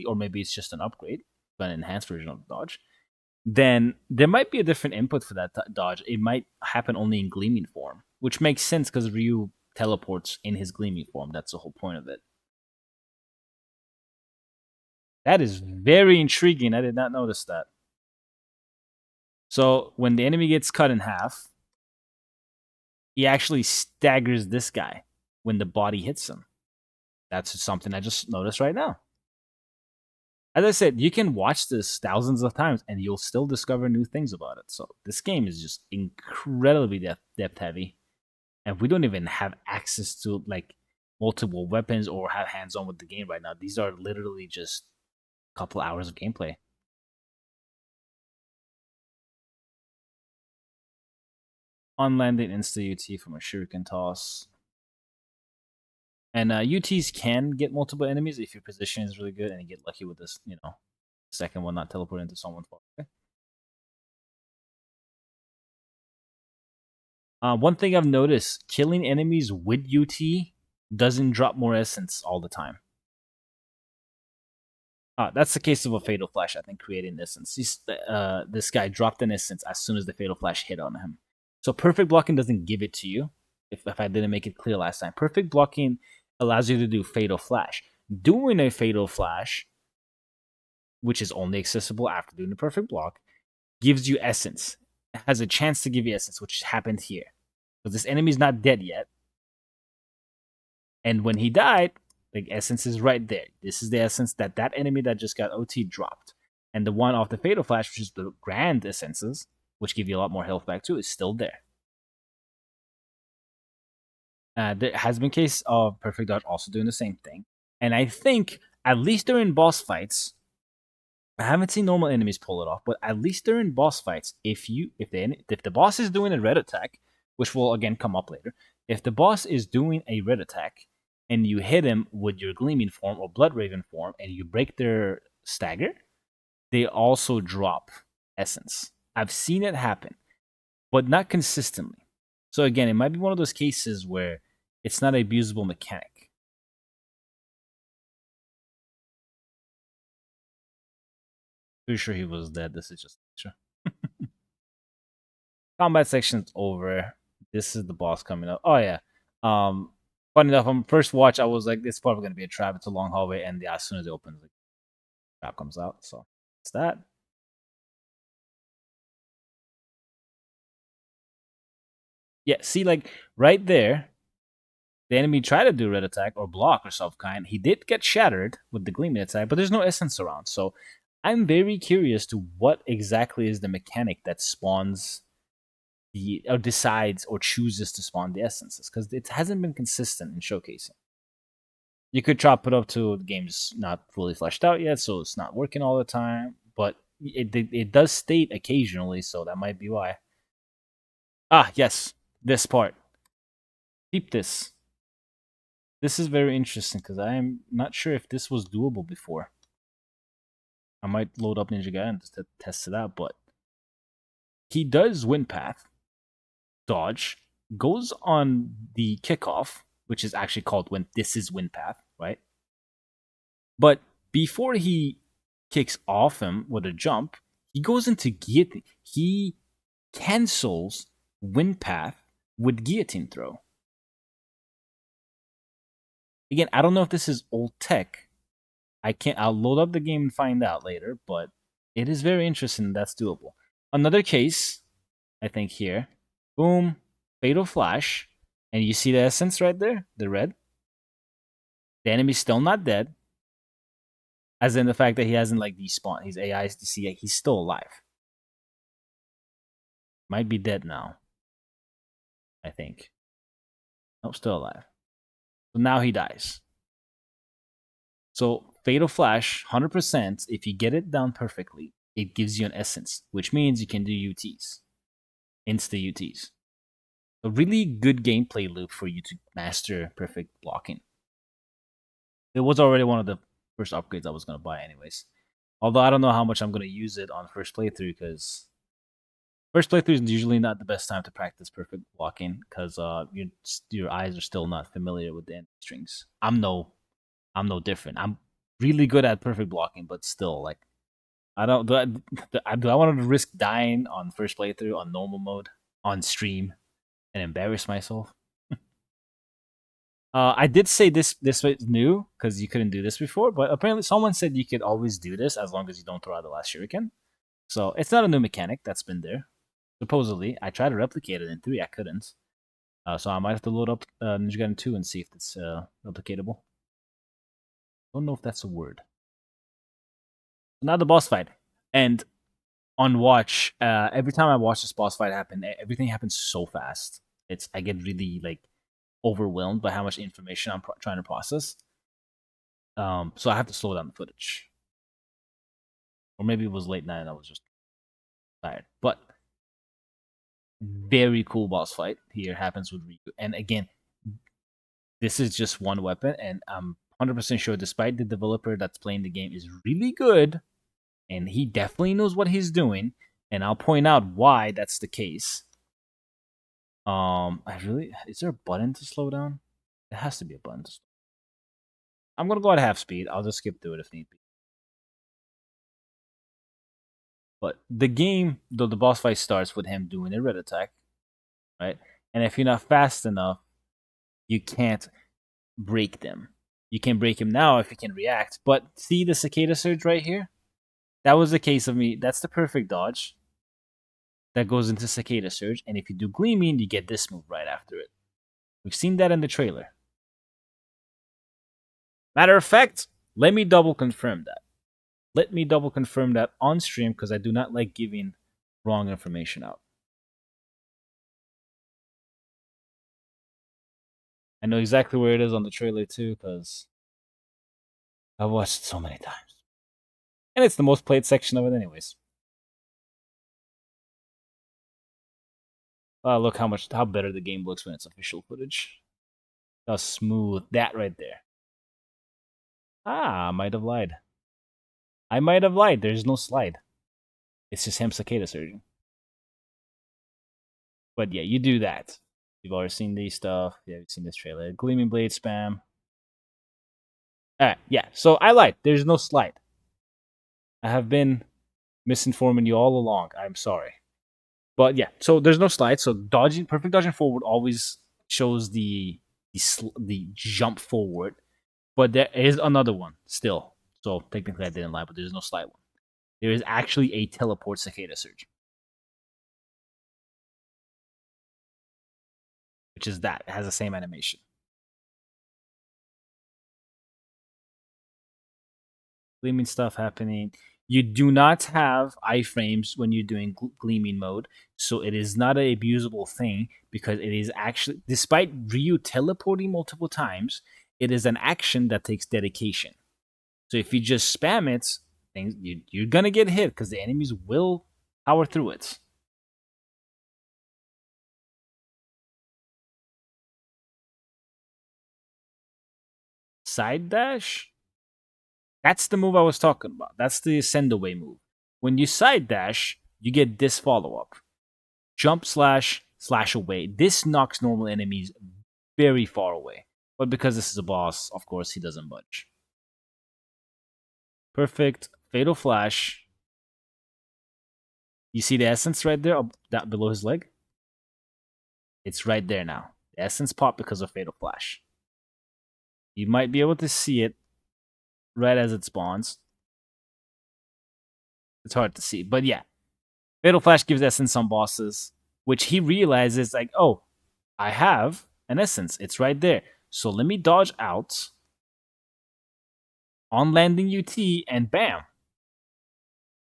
or maybe it's just an upgrade, an enhanced version of the dodge, then there might be a different input for that dodge. It might happen only in Gleaming Form, which makes sense because Ryu teleports in his Gleaming Form. That's the whole point of it. That is very intriguing. I did not notice that. So when the enemy gets cut in half, he actually staggers this guy when the body hits him. That's something I just noticed right now. As I said, you can watch this thousands of times and you'll still discover new things about it. So this game is just incredibly depth heavy. And we don't even have access to multiple weapons or have hands on with the game right now. These are literally just a couple hours of gameplay. On landing insta UT from a shuriken toss. And UTs can get multiple enemies if your position is really good and you get lucky with this, second one not teleporting into someone. Okay? One thing I've noticed, killing enemies with UT doesn't drop more essence all the time. That's the case of a Fatal Flash, I think, creating essence. This guy dropped an essence as soon as the Fatal Flash hit on him. So perfect blocking doesn't give it to you, if I didn't make it clear last time. Perfect blocking allows you to do Fatal Flash. Doing a Fatal Flash, which is only accessible after doing the perfect block, gives you essence. It has a chance to give you essence, which happened here. But this enemy's not dead yet. And when he died, the essence is right there. This is the essence that enemy that just got OT dropped. And the one off the Fatal Flash, which is the Grand Essences, which give you a lot more health back too, is still there. There has been case of Perfect Dodge also doing the same thing. And I think, at least during boss fights, I haven't seen normal enemies pull it off, but at least during boss fights, if the boss is doing a red attack, which will again come up later, if the boss is doing a red attack and you hit him with your Gleaming Form or Blood Raven form and you break their stagger, they also drop essence. I've seen it happen, but not consistently. So again, it might be one of those cases where it's not an abusable mechanic. Pretty sure he was dead. This is just sure. Combat section's over. This is the boss coming up. Oh yeah. Funny enough, on first watch, I was like, "It's probably gonna be a trap. It's a long hallway," and as soon as it opens, the trap comes out. So it's that. Yeah, see, like right there, the enemy tried to do red attack or block or some kind. He did get shattered with the gleaming attack, but there's no essence around. So I'm very curious to what exactly is the mechanic that spawns or decides or chooses to spawn the essences, because it hasn't been consistent in showcasing. You could chop it up to the game's not fully fleshed out yet, so it's not working all the time, but it does state occasionally, so that might be why. Ah, yes, this part. Keep this. This is very interesting because I am not sure if this was doable before. I might load up Ninja Gaiden just to test it out, but he does wind path, dodge, goes on the kickoff, which is actually called when this is wind path, right? But before he kicks off him with a jump, he goes into guillotine. He cancels wind path with guillotine throw. Again, I don't know if this is old tech. I'll load up the game and find out later, but it is very interesting. That's doable. Another case, I think here, boom, fatal flash, and you see the essence right there, the red. The enemy's still not dead, as in the fact that he hasn't like despawned. His AI is to see he's still alive. Might be dead now, I think. Nope, still alive. So now he dies. So fatal flash, 100%. If you get it down perfectly, it gives you an essence, which means you can do UTs, insta UTs. A really good gameplay loop for you to master perfect blocking. It was already one of the first upgrades I was going to buy anyways. Although I don't know how much I'm going to use it on first playthrough, because first playthrough is usually not the best time to practice perfect blocking, because your eyes are still not familiar with the enemy strings. I'm no different. I'm really good at perfect blocking, but still, like, I don't do I want to risk dying on first playthrough on normal mode on stream and embarrass myself? I did say this was new because you couldn't do this before, but apparently someone said you could always do this as long as you don't throw out the last shuriken. So it's not a new mechanic that's been there. Supposedly, I tried to replicate it in 3, I couldn't. So I might have to load up Ninja Gaiden 2 and see if it's replicatable. Don't know if that's a word. Now the boss fight, and on watch, every time I watch this boss fight happen, everything happens so fast. I get really overwhelmed by how much information I'm trying to process. So I have to slow down the footage, or maybe it was late night and I was just tired. But very cool boss fight here happens with Ryu, and again, this is just one weapon, and I'm 100% sure, despite the developer that's playing the game is really good, and he definitely knows what he's doing, and I'll point out why that's the case. Is there a button to slow down? There has to be a button to slow down. I'm gonna go at half speed. I'll just skip through it if need be. But the game, though, the boss fight starts with him doing a red attack, right? And if you're not fast enough, you can't break them. You can break him now if you can react. But see the Cicada Surge right here? That was the case of me. That's the perfect dodge. That goes into Cicada Surge. And if you do Gleaming, you get this move right after it. We've seen that in the trailer. Matter of fact, let me double confirm that. Let me double confirm that on stream because I do not like giving wrong information out. I know exactly where it is on the trailer too because I've watched it so many times. And it's the most played section of it anyways. Look how better the game looks when it's official footage. How smooth. That right there. I might have lied. There's no slide. It's just him Cicada surging. But yeah, you do that. You've already seen these stuff. Yeah, you've seen this trailer. Gleaming Blade spam. Alright, yeah. So I lied. There's no slide. I have been misinforming you all along. I'm sorry. But yeah, so there's no slide. So perfect dodging forward always shows the jump forward. But there is another one still. So technically I didn't lie, but there's no slide one. There is actually a teleport Cicada Surge. Which is that. It has the same animation. Gleaming stuff happening. You do not have iframes when you're doing gleaming mode, so it is not an abusable thing because it is actually, despite Ryu teleporting multiple times, it is an action that takes dedication. So if you just spam it, you're gonna get hit because the enemies will power through it. Side dash? That's the move I was talking about. That's the send away move. When you side dash, you get this follow-up. Jump slash away. This knocks normal enemies very far away. But because this is a boss, of course, he doesn't budge. Perfect. Fatal Flash. You see the essence right there, down below his leg? It's right there now. The essence popped because of Fatal Flash. You might be able to see it right as it spawns. It's hard to see, but yeah. Fatal Flash gives essence on bosses, which he realizes, like, oh, I have an essence. It's right there. So let me dodge out on landing UT, and bam.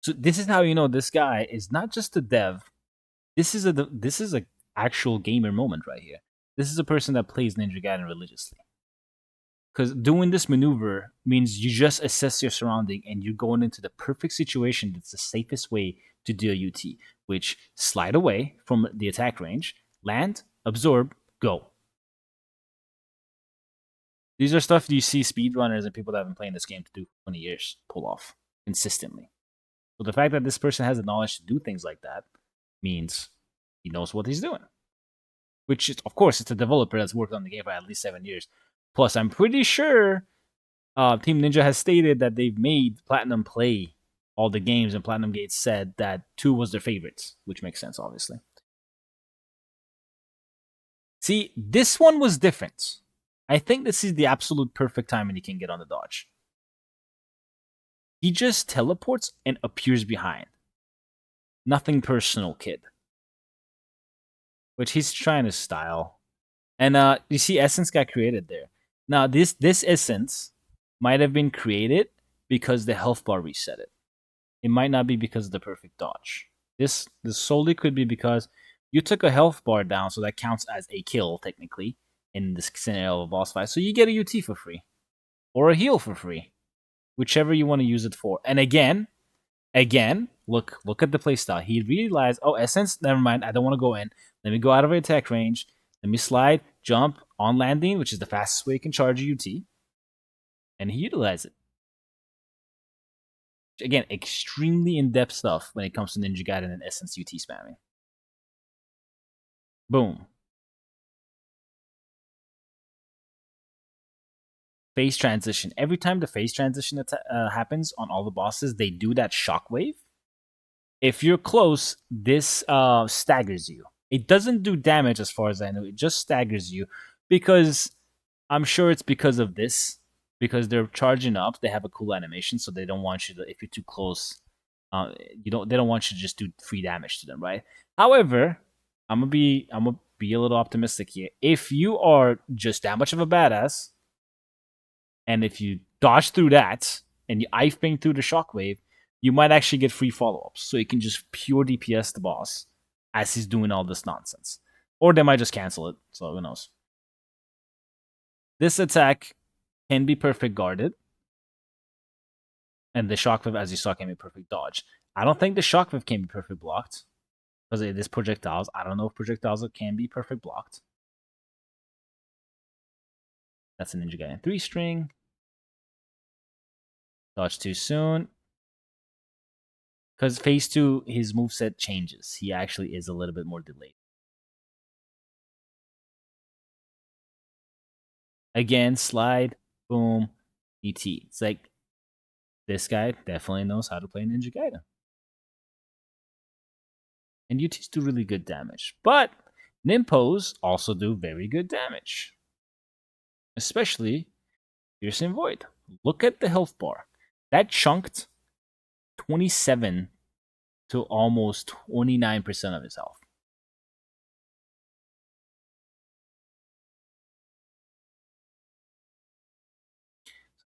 So this is how you know this guy is not just a dev. This is a actual gamer moment right here. This is a person that plays Ninja Gaiden religiously. Because doing this maneuver means you just assess your surrounding and you're going into the perfect situation that's the safest way to do a UT, which slide away from the attack range, land, absorb, go. These are stuff you see speedrunners and people that have been playing this game to do for 20 years pull off consistently. So the fact that this person has the knowledge to do things like that means he knows what he's doing. Which, is, of course, it's a developer that's worked on the game for at least 7 years. Plus, I'm pretty sure Team Ninja has stated that they've made Platinum play all the games, and Platinum Gate said that 2 was their favorites, which makes sense, obviously. See, this one was different. I think this is the absolute perfect time when he can get on the dodge. He just teleports and appears behind. Nothing personal, kid. Which he's trying to style. And you see Essence got created there. Now, this Essence might have been created because the health bar reset it. It might not be because of the perfect dodge. This solely could be because you took a health bar down, so that counts as a kill, technically, in this scenario of a boss fight. So you get a UT for free. Or a heal for free. Whichever you want to use it for. And again, look at the playstyle. He realized, oh, Essence, never mind, I don't want to go in. Let me go out of attack range. Let me slide, jump, on landing, which is the fastest way you can charge a UT, and he utilized it. Again, extremely in-depth stuff when it comes to Ninja Gaiden and Essence UT spamming. Boom. Phase transition. Every time the phase transition happens on all the bosses, they do that shockwave. If you're close, this staggers you. It doesn't do damage as far as I know. It just staggers you because I'm sure it's because of this. Because they're charging up, they have a cool animation, so they don't want you to. If you're too close, they don't want you to just do free damage to them, right? However, I'm gonna be a little optimistic here. If you are just that much of a badass, and if you dodge through that and you Yapping through the shockwave, you might actually get free follow-ups. So you can just pure DPS the boss as he's doing all this nonsense. Or they might just cancel it, so who knows. This attack can be perfect guarded. And the shockwave, as you saw, can be perfect dodge. I don't think the shockwave can be perfect blocked. Because it is projectiles. I don't know if projectiles can be perfect blocked. That's a Ninja Gaiden 3 string. Dodge too soon. Because phase 2, his moveset changes. He actually is a little bit more delayed. Again, slide, boom, ET. It's like, this guy definitely knows how to play Ninja Gaiden. And UTs do really good damage. But Nimpos also do very good damage. Especially Piercing Void. Look at the health bar. That chunked 27 to almost 29% of his health.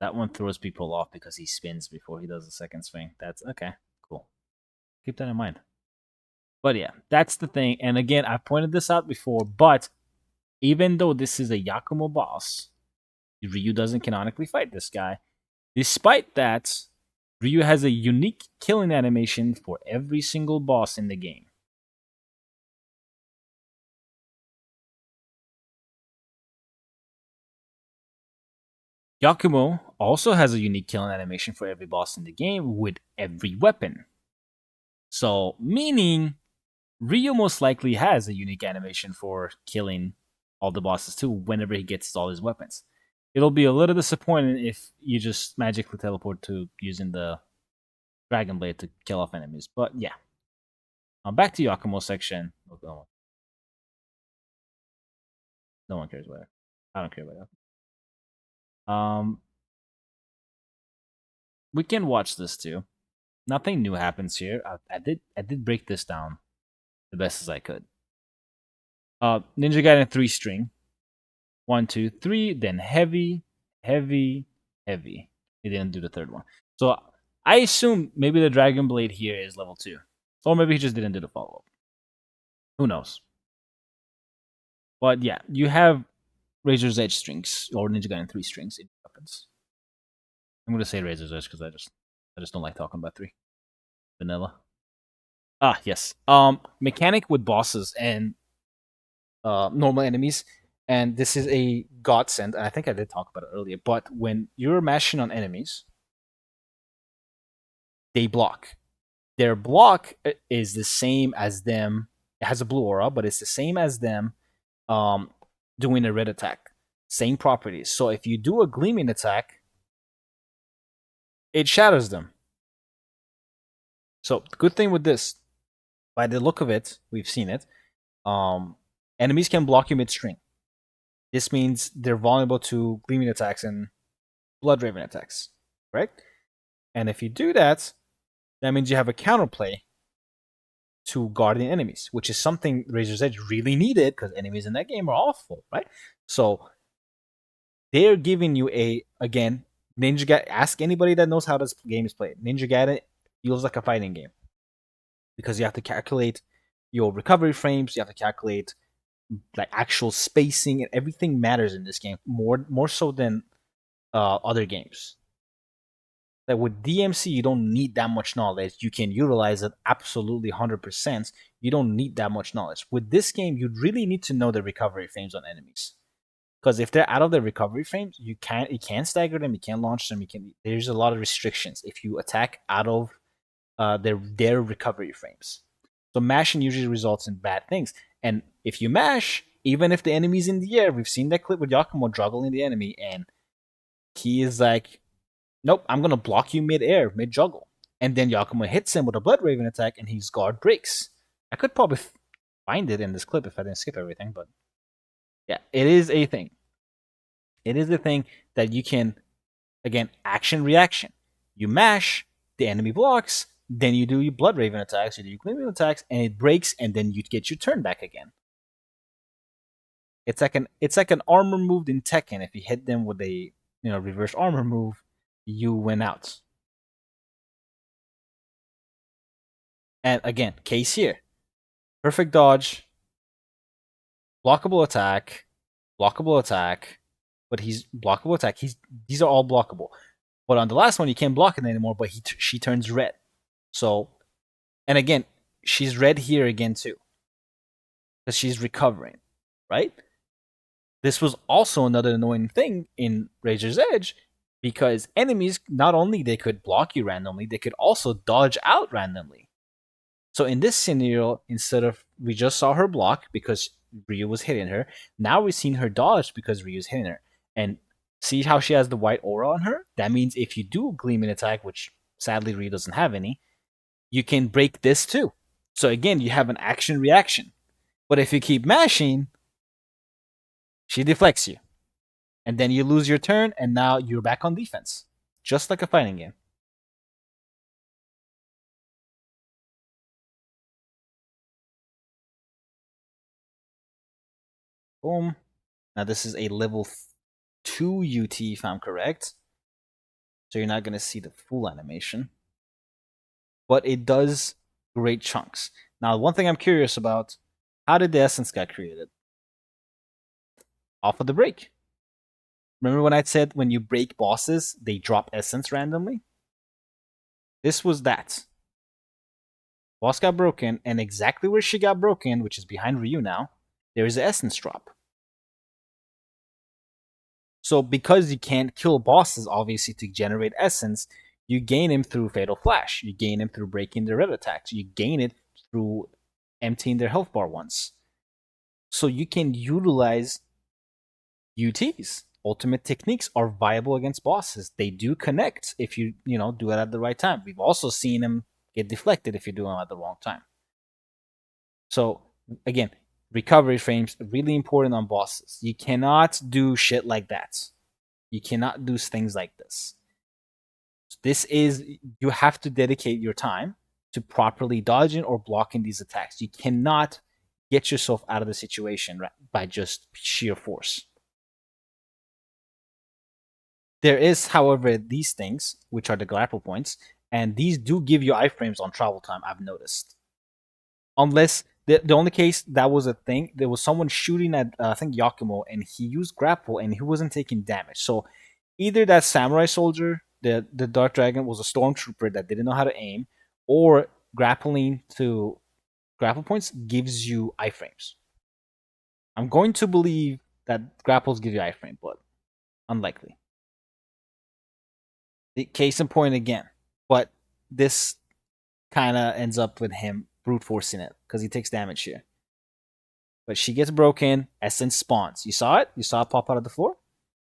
That one throws people off because he spins before he does the second swing. That's okay. Cool. Keep that in mind. But yeah, that's the thing. And again, I've pointed this out before, but even though this is a Yakumo boss, Ryu doesn't canonically fight this guy. Despite that, Ryu has a unique killing animation for every single boss in the game. Yakumo also has a unique killing animation for every boss in the game with every weapon. So, meaning Ryu most likely has a unique animation for killing all the bosses too whenever he gets all his weapons. It'll be a little disappointing if you just magically teleport to using the Dragon Blade to kill off enemies. But yeah. Back to Yakumo section. No one cares about it. I don't care about that. We can watch this too. Nothing new happens here. I did break this down the best as I could. Ninja Gaiden 3 string. 1, 2, 3, then heavy, heavy, heavy. He didn't do the third one. So I assume maybe the Dragon Blade here is level 2. Or maybe he just didn't do the follow-up. Who knows? But yeah, you have Razor's Edge strings or Ninja Gaiden 3 strings in weapons. I'm gonna say Razor's Edge because I just don't like talking about 3. Vanilla. Ah, yes. Mechanic with bosses and normal enemies. And this is a godsend. And I think I did talk about it earlier. But when you're mashing on enemies, they block. Their block is the same as them. It has a blue aura, but it's the same as them doing a red attack. Same properties. So if you do a gleaming attack, it shatters them. So the good thing with this, by the look of it, we've seen it, enemies can block you mid-string. This means they're vulnerable to gleaming attacks and blood raven attacks, right? And if you do that, that means you have a counterplay to guardian enemies, which is something Razor's Edge really needed because enemies in that game are awful, right? So they're giving you again, Ninja Gaiden. Ask anybody that knows how this game is played. Ninja Gaiden feels like a fighting game because you have to calculate your recovery frames, you have to calculate like actual spacing, and everything matters in this game more so than other games. That with DMC you don't need that much knowledge. You can utilize it absolutely 100%. You don't need that much knowledge. With this game, you really need to know the recovery frames on enemies. Because if they're out of their recovery frames, you can't stagger them, you can't launch them, there's a lot of restrictions if you attack out of their recovery frames. So mashing usually results in bad things. And if you mash, even if the enemy's in the air, we've seen that clip with Yakumo juggling the enemy, and he is like, nope, I'm gonna block you mid-air, mid-juggle. And then Yakumo hits him with a Blood Raven attack, and his guard breaks. I could probably find it in this clip if I didn't skip everything, but yeah, it is a thing. It is a thing that you can, again, action reaction. You mash, the enemy blocks, then you do your Blood Raven attacks, you do your Gleaming attacks, and it breaks, and then you get your turn back again. It's like an armor move in Tekken. If you hit them with a reverse armor move, you win out. And again, case here. Perfect dodge, blockable attack, but he's blockable attack. These are all blockable. But on the last one, you can't block it anymore, but she turns red. So, and again, she's red here again too. Because she's recovering, right? This was also another annoying thing in Razor's Edge, because enemies, not only they could block you randomly, they could also dodge out randomly. So in this scenario, instead of, we just saw her block because Ryu was hitting her, now we've seen her dodge because Ryu's hitting her. And see how she has the white aura on her? That means if you do a Gleaming attack, which sadly Ryu doesn't have any, you can break this too. So again, you have an action reaction. But if you keep mashing, she deflects you. And then you lose your turn, and now you're back on defense. Just like a fighting game. Boom. Now this is a level 2 UT if I'm correct. So you're not going to see the full animation. But it does great chunks. Now, one thing I'm curious about, how did the essence get created? Off of the break. Remember when I said when you break bosses, they drop essence randomly? This was that. Boss got broken, and exactly where she got broken, which is behind Ryu now, there is an essence drop. So because you can't kill bosses, obviously, to generate essence, you gain him through Fatal Flash. You gain him through breaking their red attacks. You gain it through emptying their health bar once. So you can utilize UTs. Ultimate techniques are viable against bosses. They do connect if you do it at the right time. We've also seen them get deflected if you do them at the wrong time. So again, recovery frames really important on bosses. You cannot do shit like that. You cannot do things like this. This is, you have to dedicate your time to properly dodging or blocking these attacks. You cannot get yourself out of the situation by just sheer force. There is, however, these things, which are the grapple points, and these do give you iframes on travel time, I've noticed. Unless, the only case that was a thing, there was someone shooting at, I think, Yakumo, and he used grapple, and he wasn't taking damage. So either that samurai soldier, the Dark Dragon, was a stormtrooper that didn't know how to aim, or grappling to grapple points gives you iframes. I'm going to believe that grapples give you iframe, but unlikely. The case in point again, but this kind of ends up with him brute forcing it because he takes damage here. But she gets broken, Essence spawns. You saw it? You saw it pop out of the floor?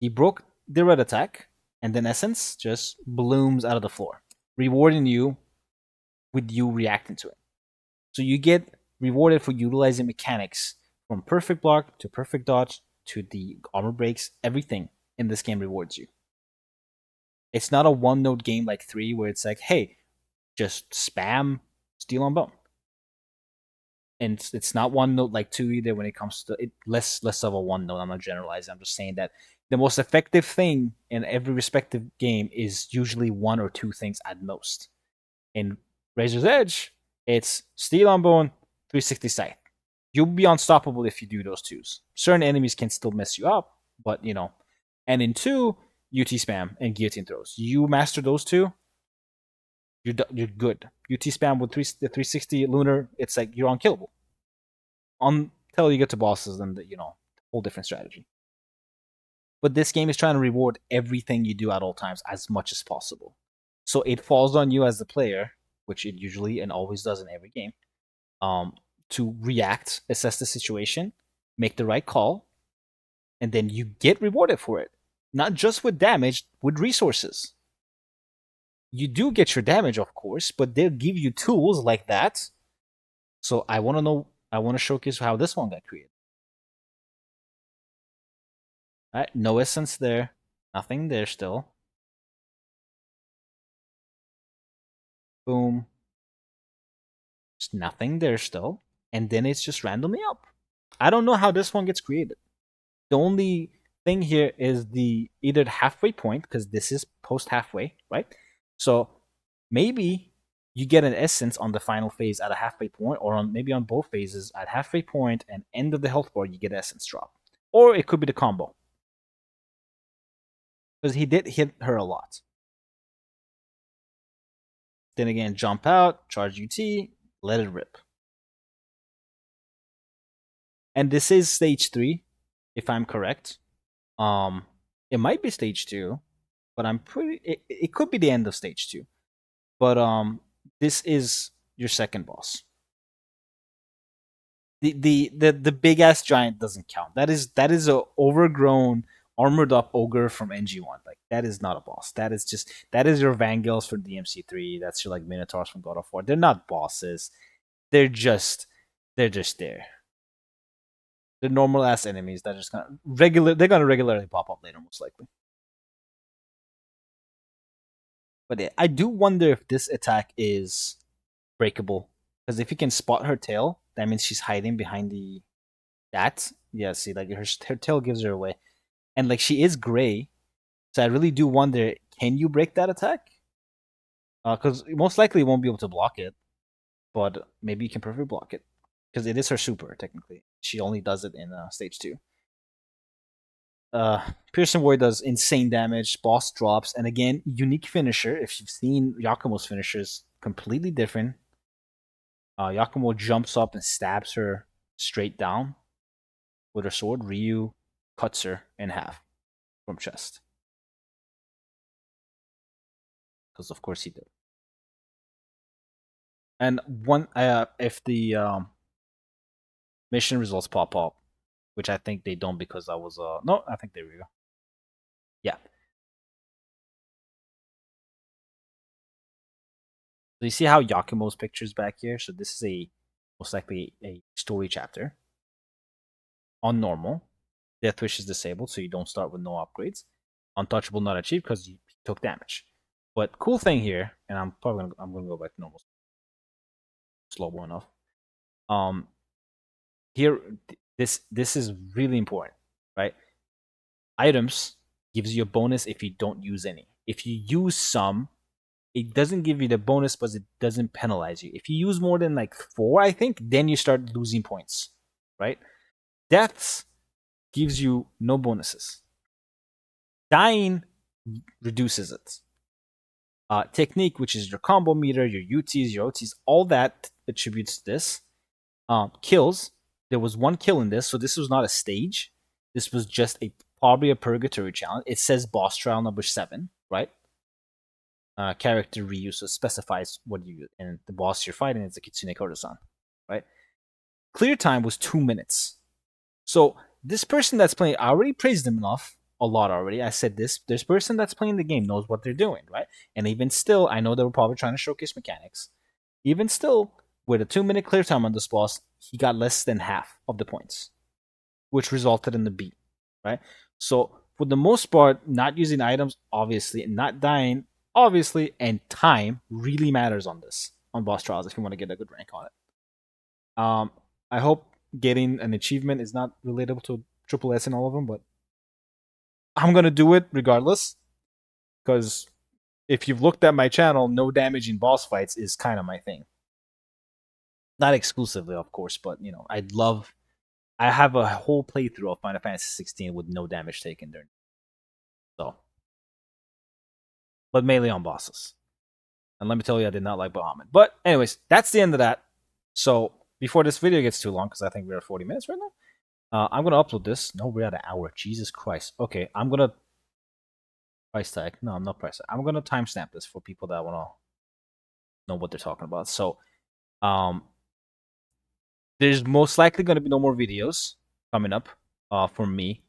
He broke the red attack, and then Essence just blooms out of the floor, rewarding you with you reacting to it. So you get rewarded for utilizing mechanics from perfect block to perfect dodge to the armor breaks. Everything in this game rewards you. It's not a one-note game like 3 where it's like, hey, just spam Steel on Bone. And it's not one note like 2 either when it comes to it. Less of a one note. I'm not generalizing. I'm just saying that the most effective thing in every respective game is usually 1 or 2 things at most. In Razor's Edge, it's Steel on Bone, 360 Scythe. You'll be unstoppable if you do those 2s. Certain enemies can still mess you up, but And in 2, UT spam and Guillotine Throws. You master those 2, you're good. UT spam with 360 Lunar, it's like you're unkillable. Until you get to bosses, then whole different strategy. But this game is trying to reward everything you do at all times as much as possible. So it falls on you as the player, which it usually and always does in every game, to react, assess the situation, make the right call, and then you get rewarded for it. Not just with damage, with resources. You do get your damage, of course, but they'll give you tools like that. So I want to showcase how this one got created. All right, no essence there, nothing there still. Boom. There's nothing there still. And then it's just randomly up. I don't know how this one gets created. The only thing here is the either the halfway point, because this is post halfway, right? So maybe you get an essence on the final phase at a halfway point, or on maybe on both phases at halfway point and end of the health bar, you get essence drop. Or it could be the combo. Because he did hit her a lot. Then again, jump out, charge UT, let it rip. And this is stage 3, if I'm correct. It might be stage 2, but I'm pretty. It could be the end of stage 2, but this is your second boss. The big ass giant doesn't count. That is a overgrown armored up ogre from NG1. Like that is not a boss. That is your Vangels from DMC3. That's your like Minotaurs from God of War. They're not bosses. They're just there. They're normal ass enemies that are just they're gonna regularly pop up later, most likely. But I do wonder if this attack is breakable. Because if you can spot her tail, that means she's hiding behind that. Yeah, see, like her tail gives her away. And like she is gray. So I really do wonder, can you break that attack? Because most likely you won't be able to block it. But maybe you can perfectly block it. Because it is her super, technically. She only does it in stage 2. Piercing Void does insane damage, boss drops, and again, unique finisher. If you've seen Yakumo's finishers, completely different. Yakumo jumps up and stabs her straight down with her sword. Ryu cuts her in half from chest. Because of course he did. And if the mission results pop up, which I think they don't because I was no, I think there we go. Yeah. So you see how Yakumo's picture's back here? So this is most likely a story chapter. On normal, Death Wish is disabled, so you don't start with no upgrades. Untouchable not achieved because you took damage. But cool thing here, and I'm gonna go back to normal. Slow enough. Here this is really important, right? Items gives you a bonus if you don't use any. If you use some, it doesn't give you the bonus, but it doesn't penalize you. If you use more than like 4, I think, then you start losing points, right? Deaths gives you no bonuses. Dying reduces it. Technique, which is your combo meter, your UTs, your OTs, all that attributes to this. Kills. There was 1 kill in this, so this was not a stage. This was just probably a purgatory challenge. It says boss trial number 7, right? Character reuse, so it specifies what you, and the boss you're fighting is the Kitsune Kodo-san, right? Clear time was 2 minutes. So this person that's playing, I already praised them enough, a lot already. I said this person that's playing the game knows what they're doing, right? And even still, I know they were probably trying to showcase mechanics. Even still, with a 2-minute clear time on this boss, he got less than half of the points, which resulted in the beat, right? So for the most part, not using items, obviously, and not dying, obviously, and time really matters on boss trials if you want to get a good rank on it. I hope getting an achievement is not relatable to triple S in all of them, but I'm gonna do it regardless, because if you've looked at my channel, no damaging boss fights is kind of my thing. Not exclusively, of course, but you know, I have a whole playthrough of Final Fantasy 16 with no damage taken during. So, but mainly on bosses. And let me tell you, I did not like Bahamut. But anyways, that's the end of that. So before this video gets too long, because I think we're at 40 minutes right now, I'm gonna upload this. No, we're at an hour. Jesus Christ. Okay, I'm gonna price tag. No, I'm not price tag. I'm gonna timestamp this for people that wanna know what they're talking about. So, um, there's most likely gonna be no more videos coming up. For me,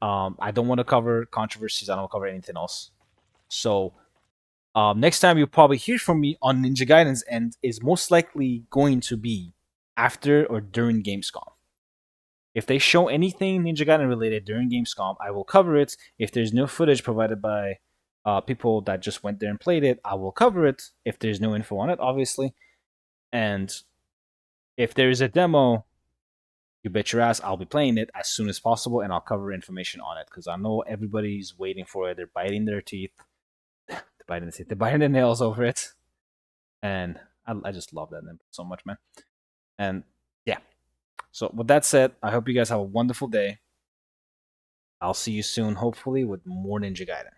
I don't want to cover controversies. I don't want to cover anything else. So, next time you'll probably hear from me on Ninja Gaiden's end is most likely going to be after or during Gamescom. If they show anything Ninja Gaiden related during Gamescom, I will cover it. If there's no footage provided by people that just went there and played it, I will cover it. If there's no info on it, obviously. And if there is a demo, you bet your ass I'll be playing it as soon as possible and I'll cover information on it because I know everybody's waiting for it. They're biting their teeth. They're biting their nails over it. And I just love that so much, man. And yeah. So with that said, I hope you guys have a wonderful day. I'll see you soon, hopefully, with more Ninja Gaiden.